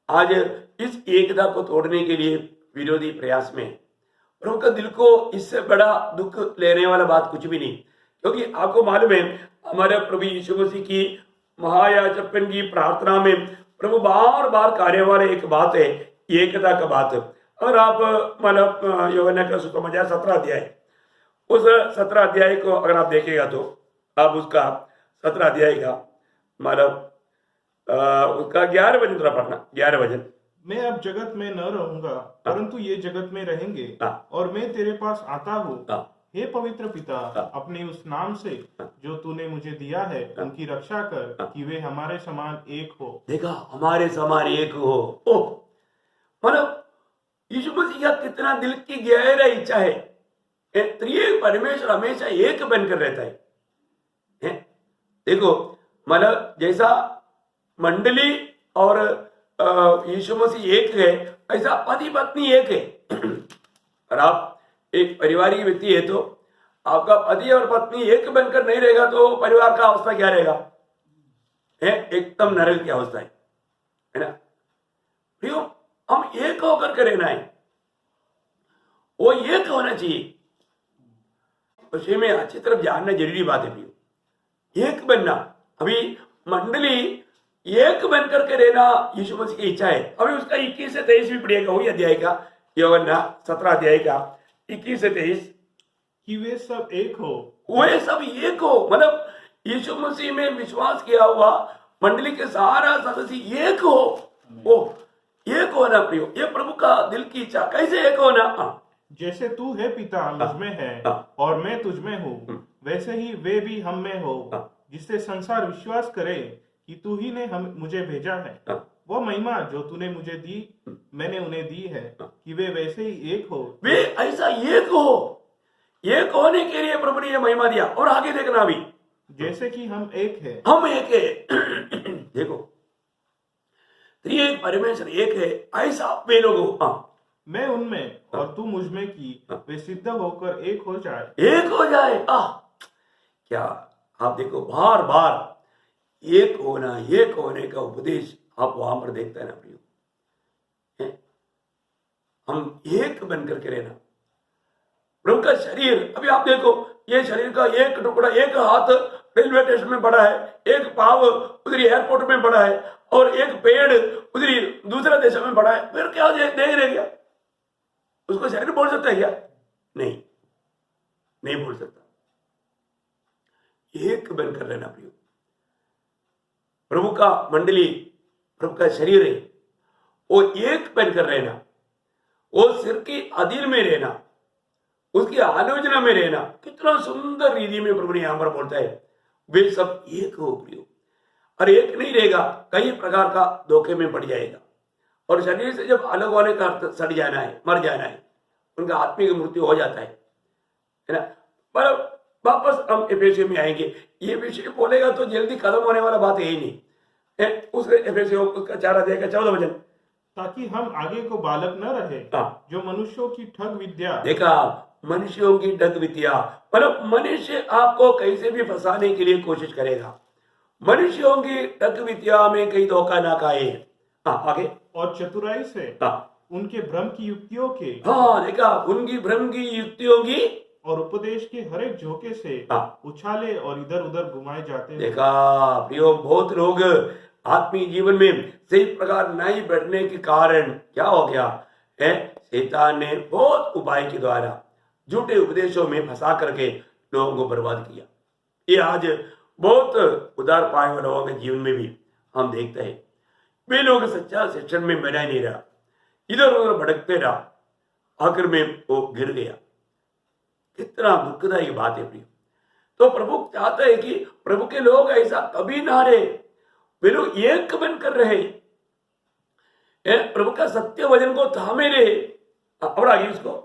आज इस एकता को तोड़ने के लिए विरोधी प्रयास में प्रभु का दिल को इससे बड़ा दुख लेने वाला बात कुछ भी नहीं। क्योंकि आपको मालूम है हमारे प्रभु यीशु मसीह की महायाजकपन की प्रार्थना में प्रभु बार बार कार्य वाले एक बात है, एकता का बात। अगर आप मतलब यूहन्ना का सुसमाचार 17 अध्याय, उस 17 अध्याय को अगर आप देखेगा तो आप उसका 17 अध्याय का मतलब उसका 11 वचन थोड़ा पढ़ना, 11 वचन। मैं अब जगत में न रहूंगा परंतु ये जगत में रहेंगे, और मैं तेरे पास आता हूँ। हे पवित्र पिता, अपने उस नाम से जो तूने मुझे दिया है उनकी रक्षा कर, कि वे हमारे समान एक हो। देखा, हमारे समान एक हो। ओ मतलब यीशु मसीह का कितना दिल की गहरा इच्छा है। त्रिएक परमेश्वर हमेशा एक बनकर रहता है। देखो मतलब जैसा मंडली और यीशु मसीह एक है, ऐसा पति पत्नी एक है। और आप एक परिवारिक व्यक्ति है तो आपका पति और पत्नी एक बनकर नहीं रहेगा तो परिवार का अवस्था क्या रहेगा? एकदम नरक की अवस्था है ना प्रियो। हम एक होकर के रहना है, वो एक होना चाहिए। उसी में अच्छी तरफ जानना जरूरी बात है प्रियो, एक बनना। अभी मंडली एक बनकर के रहना यीशु मसीह की इच्छा है। अभी उसका 21 से 23 भी पढ़िएगा, वही अध्याय का, यूहन्ना 17 अध्याय का 21 से 23, कि वे सब एक हो। वे सब एक हो मतलब यीशु मसीह में विश्वास किया हुआ मंडली के सारा सदस्य एक हो। ओ एक होना प्रियो, ये प्रभु का दिल की इच्छा। कैसे एक होना? जैसे तू है पिता मुझ में है और मैं तुझ में हूँ, वैसे ही वे भी हम में हो, जिससे संसार विश्वास करे कि तू ही ने मुझे भेजा है। वो महिमा जो तूने मुझे दी मैंने उन्हें दी है, कि वे वैसे ही एक हो। वे ऐसा एक हो, एक होने के लिए प्रभु ने यह महिमा दिया। और आगे देखना अभी, जैसे कि हम एक है। हम एक है। देखो त्रिएक परमेश्वर एक है, ऐसा वे लोग हो। मैं उनमें और तू मुझ में की वे सिद्ध होकर एक हो जाए। एक हो जाए। क्या आप देखो, बार बार एक होना, एक होने का उपदेश आप वहां पर देखते हैं ना प्रियो। हैं? हम एक बन करके रहना, प्रभु का शरीर। अभी आप देखो, ये शरीर का एक टुकड़ा, एक हाथ रेलवे स्टेशन में पड़ा है, एक पाव उधर एयरपोर्ट में पड़ा है, और एक पेड़ उधर दूसरे देश में पड़ा है, फिर क्या देख रहे क्या? उसको शरीर बोल सकता है क्या? नहीं, नहीं बोल सकता। एक बनकर रहना प्रियो। प्रभु का मंडली, प्रभु का शरीर है, वो एक बनकर रहना, वो सिर की अधीन में रहना, उसकी आलोचना में रहना। कितना सुंदर रीति में प्रभु ने यहां पर बोलता है, वे सब एक हो प्रियो। और एक नहीं रहेगा, कई प्रकार का धोखे में पड़ जाएगा। और शरीर से जब अलग होने का अर्थ सड़ जाना है, मर जाना है, उनका आत्मिक मृत्यु हो जाता है ना। पर वापस हम एफेसियों में आएंगे, ये विषय बोलेगा तो जल्दी खत्म होने वाला बात है ही नहीं है। उस एफेसियों उसका 4 अध्याय का 14 वचन, ताकि हम आगे को बालक न रहे, हाँ। जो मनुष्यों की ठग विद्या। देखा, मनुष्यों की ठग विद्या, मतलब मनुष्य आपको कैसे भी फंसाने के लिए कोशिश करेगा। मनुष्यों की ठग विद्या में कहीं धोखा ना खाए। हाँ, आगे। और चतुराई से हाँ, उनके भ्रम की युक्तियों के, हाँ देखा, उनकी भ्रम की युक्तियों की और उपदेश के हर एक झोंके से हाँ। उछाले और इधर उधर घुमाए जाते हैं। देखा प्रियो, बहुत लोग आत्मीय जीवन में सही प्रकार नहीं बैठने के कारण क्या हो गया है, शैतान ने बहुत उपाय के द्वारा झूठे उपदेशों में फंसा करके लोगों को बर्बाद किया। ये आज बहुत उदार पाए वाले लोगों के जीवन में भी हम देखते हैं। वे लोग सच्चा शिक्षण में बना नहीं रहा, इधर उधर भटकते रहा, आखिर में वो गिर गया। कितना दुखदायी बात है प्रिय। तो प्रभु चाहता है कि प्रभु के लोग ऐसा कभी ना रहे, वे लोग एक बनकर रहे, प्रभु का सत्य वचन को थामे रहे। और आगे इसको,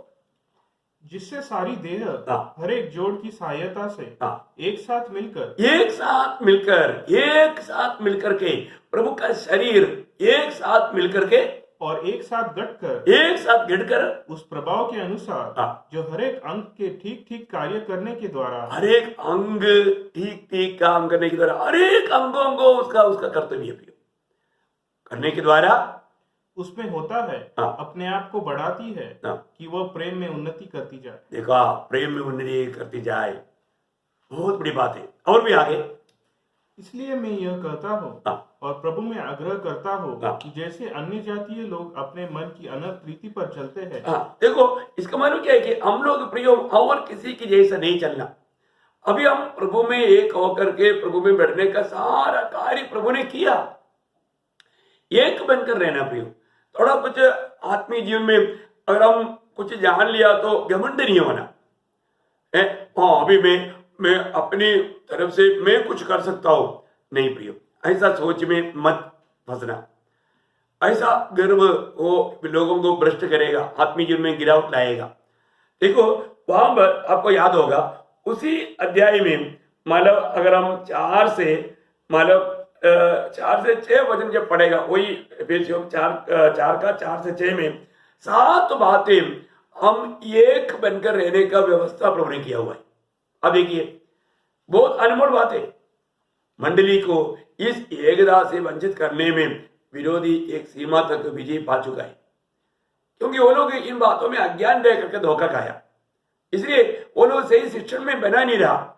जिससे सारी देह हाँ। हर एक जोड़ की सहायता से हाँ। एक साथ मिलकर एक साथ मिलकर के प्रभु का शरीर एक साथ मिलकर के और एक साथ गढ़कर उस प्रभाव के अनुसार, हाँ। जो हर एक अंग के ठीक ठीक कार्य करने के द्वारा, हर एक अंग ठीक ठीक काम करने के द्वारा, हर एक अंगों को उसका कर्तव्य करने के द्वारा उसमें होता है, हाँ। अपने आप को बढ़ाती है, हाँ। कि वह प्रेम में उन्नति करती जाए। देखा, प्रेम में उन्नति करती जाए, बहुत बड़ी बात है। और भी आगे, इसलिए मैं यह कहता हूँ हाँ। और प्रभु में आग्रह करता हूँ, हाँ। कि जैसे अन्य जातीय लोग अपने मन की अनर्थ रीति पर चलते हैं, हाँ, देखो इसका मतलब क्या है कि हम लोग प्रियो और किसी की जैसा नहीं चलना। अभी हम प्रभु में एक होकर के प्रभु में बैठने का सारा कार्य प्रभु ने किया, एक बनकर रहना प्रियो। थोड़ा कुछ आत्मीय जीवन में अगर हम कुछ जान लिया तो घमंड नहीं होना है। हाँ, अभी मैं अपनी तरफ से मैं कुछ कर सकता हूं, नहीं प्रियो, ऐसा सोच में मत फंसना। ऐसा गर्व वो लोगों को भ्रष्ट करेगा, आत्मीय जीवन में गिरावट लाएगा। देखो वहां पर आपको याद होगा, उसी अध्याय में मतलब अगर हम 4 से 6 वचन जब पढ़ेगा, वही एफेसियों 4 से 6 में 7 बातें हम एक बनकर रहने का व्यवस्था प्रभु ने किया हुआ है। अब देखिए, बहुत अनमोल बात है। मंडली को इस एकता से वंचित करने में विरोधी एक सीमा तक विजय पा चुका है, क्योंकि वो लोग इन बातों में अज्ञान रह करके धोखा खाया, इसलिए वो लोग सही शिक्षण में बना नहीं रहा।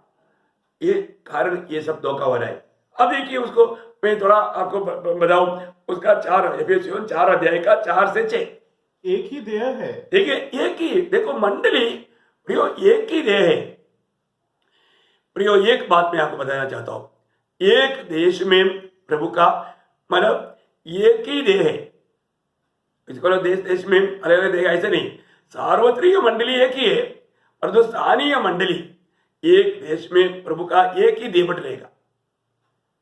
ये कारण ये सब धोखा हो रहा है। अब देखिए, उसको मैं थोड़ा आपको बताऊं, उसका 4 एफेसियों 4 अध्याय का 4 से 6। एक ही देह है। देखिए, एक ही, देखो मंडली प्रियो एक ही देह है प्रियो। एक बात मैं आपको बताना चाहता हूं, एक देश में प्रभु का मतलब एक ही देह है। इसको देश देश में अलग अलग देह ऐसे नहीं, सार्वत्रिक मंडली एक ही है, और जो स्थानीय मंडली एक देश में प्रभु का एक ही देवट रहेगा।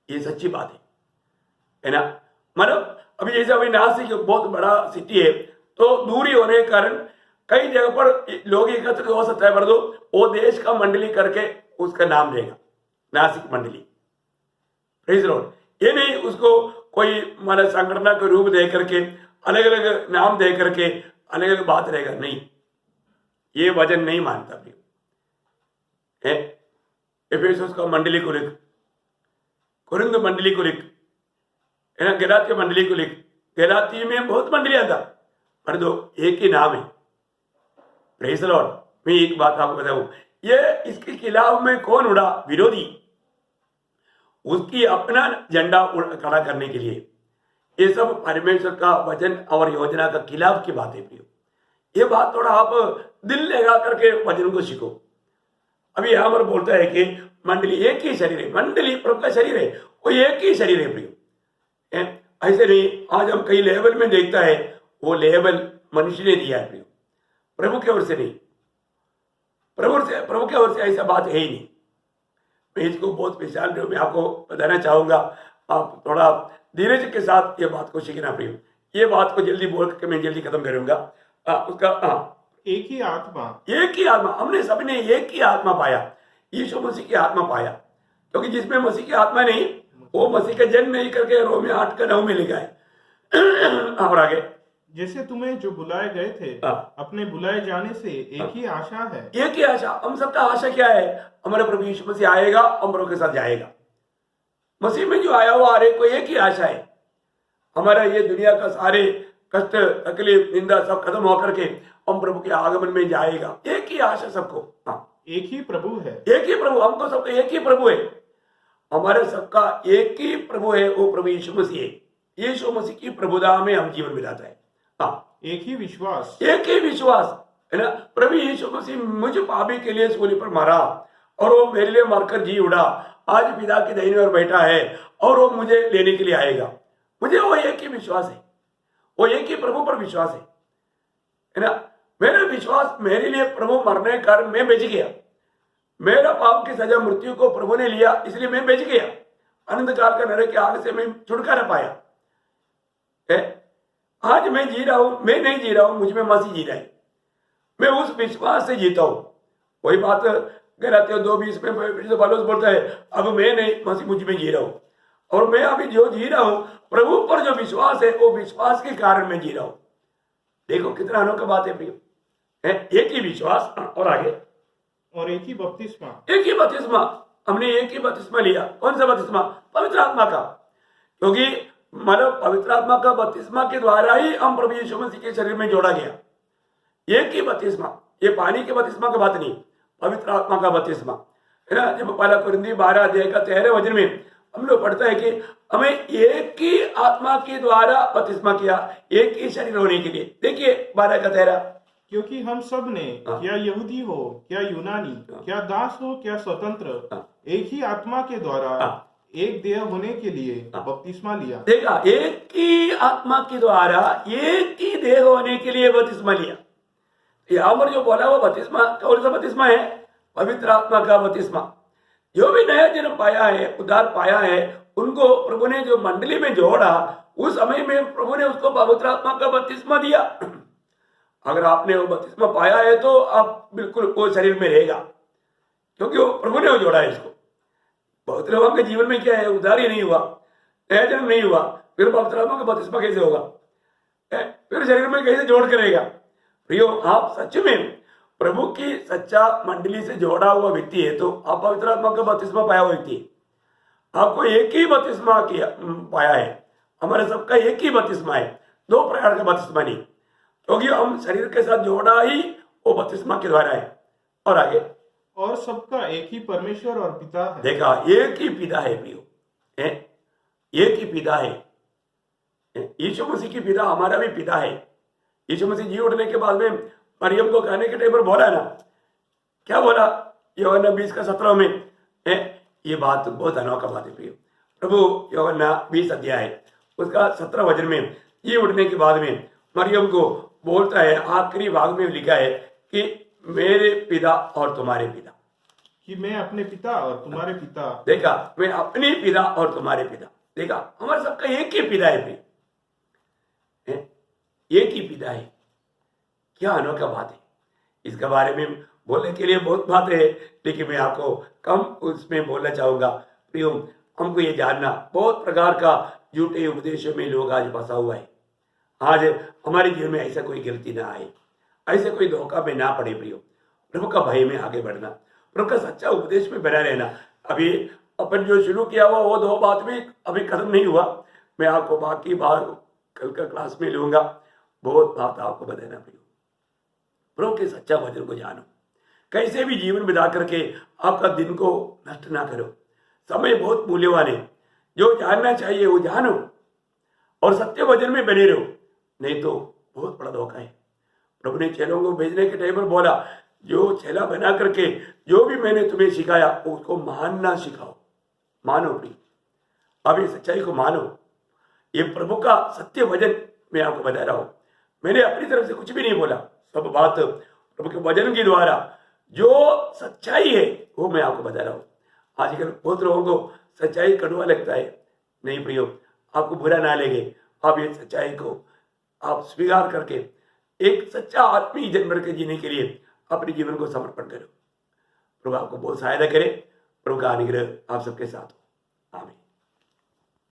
ये सच्ची बात है ना। मतलब अभी जैसे अभी नासिक बहुत बड़ा सिटी है, तो दूरी होने के कारण कई जगह पर लोग एकत्रित हो सकता है, पर तो वो देश का मंडली करके उसका नाम रहेगा नासिक मंडली। Praise Lord. ये नहीं उसको कोई मतलब संगठन के रूप दे करके अलग अलग नाम दे करके अलग अलग बात रहेगा, नहीं, ये वचन नहीं मानता है। एफेसुस का मंडली को लिख, कुरिन्थ मंडली को लिख, है ना, गलातिया मंडली को लिख। गलाती में बहुत मंडलियां था, पर दो एक ही नाम है। Praise the Lord. मैं एक बात आपको बताऊं, ये इसके खिलाफ में कौन उड़ा? विरोधी। उसकी अपना झंडा खड़ा करने के लिए। ये सब परमेश्वर का वचन और योजना का खिलाफ की बात है प्रियो। ये बात थोड़ा आप दिल लगा करके वचन को सीखो। अभी यहाँ पर बोलता है कि मंडली एक ही शरीर है, मंडली प्रभु का शरीर है, वो एक ही शरीर है प्रियो। ऐसे नहीं, आज हम कई लेवल में देखता है, वो लेवल मनुष्य ने दिया है प्रियो, प्रभु की ओर से नहीं। प्रभु की ओर से ऐसा बात है ही नहीं। मैं इसको बहुत विशाल मैं आपको बताना चाहूंगा, आप थोड़ा धीरज के साथ ये बात को सीखना प्रियो। ये बात को जल्दी बोल करके मैं जल्दी खत्म करूंगा। एक ही आत्मा, एक ही आत्मा, हमने सबने एक ही आत्मा पाया, यीशु मसीह की आत्मा पाया। क्योंकि जिसमें मसीह की आत्मा नहीं, वो मसीह का जन्म नहीं करके रोमियो 8:9 में लिखा है। और आगे, जैसे तुम्हें जो बुलाए गए थे अपने बुलाए जाने से एक ही आशा है। एक ही आशा। हम सबका आशा क्या है? हमारे प्रभु यीशु मसीह आएगा, हम प्रभु के साथ जाएगा। मसीह में जो आया हुआ हर एक को एक ही आशा है, हमारा ये दुनिया का सारे कष्ट, तकलीफ, निंदा सब खत्म होकर के हम प्रभु के आगमन में जाएगा। एक ही आशा सबको। एक ही प्रभु है, एक ही प्रभु, हमको सबको एक ही प्रभु है। हमारे सबका एक ही प्रभु है, वो प्रभु यीशु मसीह है। यीशु मसीह की प्रभुता में हम जीवन बिताते हैं। एक ही विश्वास, एक ही विश्वास, है ना। प्रभु यीशु मसीह मुझ पापी के लिए सूली पर मरा और वो मेरे लिए मरकर जी उड़ा, आज पिता की दाहिनी ओर बैठा है और वो मुझे लेने के लिए आएगा। मुझे वो एक ही विश्वास है, वो एक ही प्रभु पर विश्वास है ना। मेरा विश्वास, मेरे लिए प्रभु मरने के कारण मैं बच गया। मेरा पाप की सजा मृत्यु को प्रभु ने लिया, इसलिए मैं बच गया। अनंत काल का नरक की आग से मैं छुटकारा पाया। आज मैं जी रहा हूं, मैं नहीं जी रहा हूं, मुझ में मसीह जी रहा है। मैं उस विश्वास से जीता हूं। वही बात गलातिया 2:20 में फिर से पौलुस बोलता है, अब मैं नहीं, मसीह मुझ में जी रहा हूं। और मैं अभी जो जी रहा हूं, प्रभु पर जो विश्वास है, वो विश्वास के कारण मैं जी रहा हूं। देखो कितना अनोखा बात है प्रियो। एक ही विश्वास और आगे, और एक ही बपतिस्मा। एक ही बपतिस्मा। हमने एक ही बपतिस्मा लिया। कौन सा बपतिस्मा? पवित्र आत्मा का। क्योंकि मतलब पवित्र आत्मा का बपतिस्मा के द्वारा ही हम प्रभु यीशु मसीह के शरीर में जोड़ा गया। एक ही बपतिस्मा, ये पानी के बपतिस्मा की बात नहीं, पवित्र आत्मा का बपतिस्मा, है ना। जब पहला कुरिन्थी 12 अध्याय का 13 वचन में हम लोग पढ़ता है कि हमें एक ही आत्मा के द्वारा बपतिस्मा किया, एक ही शरीर होने के लिए। देखिए 12 का 13, क्योंकि हम सब ने, क्या यहूदी हो क्या यूनानी, क्या दास हो क्या स्वतंत्र, एक ही आत्मा के द्वारा एक देह होने के लिए बपतिस्मा लिया। देखा, एक ही आत्मा के द्वारा एक ही देह होने के लिए बपतिस्मा लिया। यहाँ पर जो बोला वो बपतिस्मा कौन सा बपतिस्मा है? पवित्र आत्मा का बपतिस्मा। जो भी नया जन्म पाया है, उद्धार पाया है, उनको प्रभु ने जो मंडली में जोड़ा, उस समय में प्रभु ने उसको पवित्र आत्मा का बपतिस्मा दिया। अगर आपने वो बपतिस्मा पाया है तो आप बिल्कुल वो शरीर में रहेगा, क्योंकि वो प्रभु ने वो जोड़ा है इसको। बहुत लोगों के जीवन में क्या है, उद्धार ही नहीं हुआ, नया जन्म नहीं हुआ, फिर पवित्र आत्मा का बपतिस्मा कैसे होगा? फिर शरीर में कैसे जोड़ करेगा? प्रियो, आप सच में प्रभु की सच्चा मंडली से जोड़ा हुआ व्यक्ति है तो आप पवित्र आत्मा का बपतिस्मा पाया हुआ व्यक्ति है। आपको एक ही बपतिस्मा किया पाया है। हमारे सबका एक ही बपतिस्मा है, दो प्रकार का बपतिस्मा नहीं, क्योंकि हम शरीर के साथ जोड़ा ही वो बपतिस्मा के द्वारा है। और आगे, और सबका एक ही परमेश्वर और पिता है। देखा, एक ही पिता है प्रियो, एक ही पिता है। यीशु मसीह की पिता हमारा भी पिता है। यीशु मसीह जी उठने के बाद में मरियम को कहने के टाइम पर बोला ना, क्या बोला? यूहन्ना 20:17 में ये बात बहुत अनोखा बात है प्रियो। प्रभु यूहन्ना 20 अध्याय उसका 17 वचन में जी उठने के बाद में मरियम को बोलता है, आखिरी भाग में लिखा है कि मेरे पिता और तुम्हारे पिता, कि मैं अपने पिता और तुम्हारे पिता। देखा, मैं अपने पिता और तुम्हारे पिता। देखा, हमारे सबका एक ही पिता है, एक ही पिता है। क्या अनोखा बात है। इसके बारे में बोलने के लिए बहुत बात है, लेकिन मैं आपको कम उसमें बोलना चाहूंगा प्रियो। हमको ये जानना, बहुत प्रकार का झूठे उपदेशों में लोग आज फंसा हुआ है। आज हमारे जीवन में ऐसा कोई गलती ना आए, ऐसे कोई धोखा में ना पड़े प्रियो। प्रभु का भय में आगे बढ़ना, प्रभु का सच्चा उपदेश में बना रहना। अभी अपन जो शुरू किया हुआ वो 2 बात भी अभी खत्म नहीं हुआ, मैं आपको बाकी बार कल का क्लास में लूंगा, बहुत बात आपको बताना पड़ेगा। प्रभु के सच्चा वचन को जानो, कैसे भी जीवन बिता करके आपका दिन को नष्ट ना करो। समय बहुत मूल्यवान है, जो जानना चाहिए वो जानो और सत्य वचन में बने रहो, नहीं तो बहुत बड़ा धोखा है। प्रभु ने चेलों को भेजने के टाइम पर बोला, जो चेला बना करके जो भी मैंने तुम्हें सिखाया उसको मानना सिखाओ, मानो भी, अब ये सच्चाई को मानो। ये प्रभु का सत्य वचन मैं आपको बता रहा हूं, मैंने अपनी तरफ से कुछ भी नहीं बोला, सब बात प्रभु के वचन के द्वारा जो सच्चाई है वो मैं आपको बता रहा हूं। आजकल बहुत लोगों को सच्चाई कड़वा लगता है, नहीं प्रियो, आपको बुरा ना लगे, आप ये सच्चाई को आप स्वीकार करके एक सच्चा आत्मीय जन्म के जीने के लिए अपने जीवन को समर्पण करो। प्रभु आपको बहुत सहायता करे, प्रभु का अनुग्रह आप सबके साथ हो। आमीन।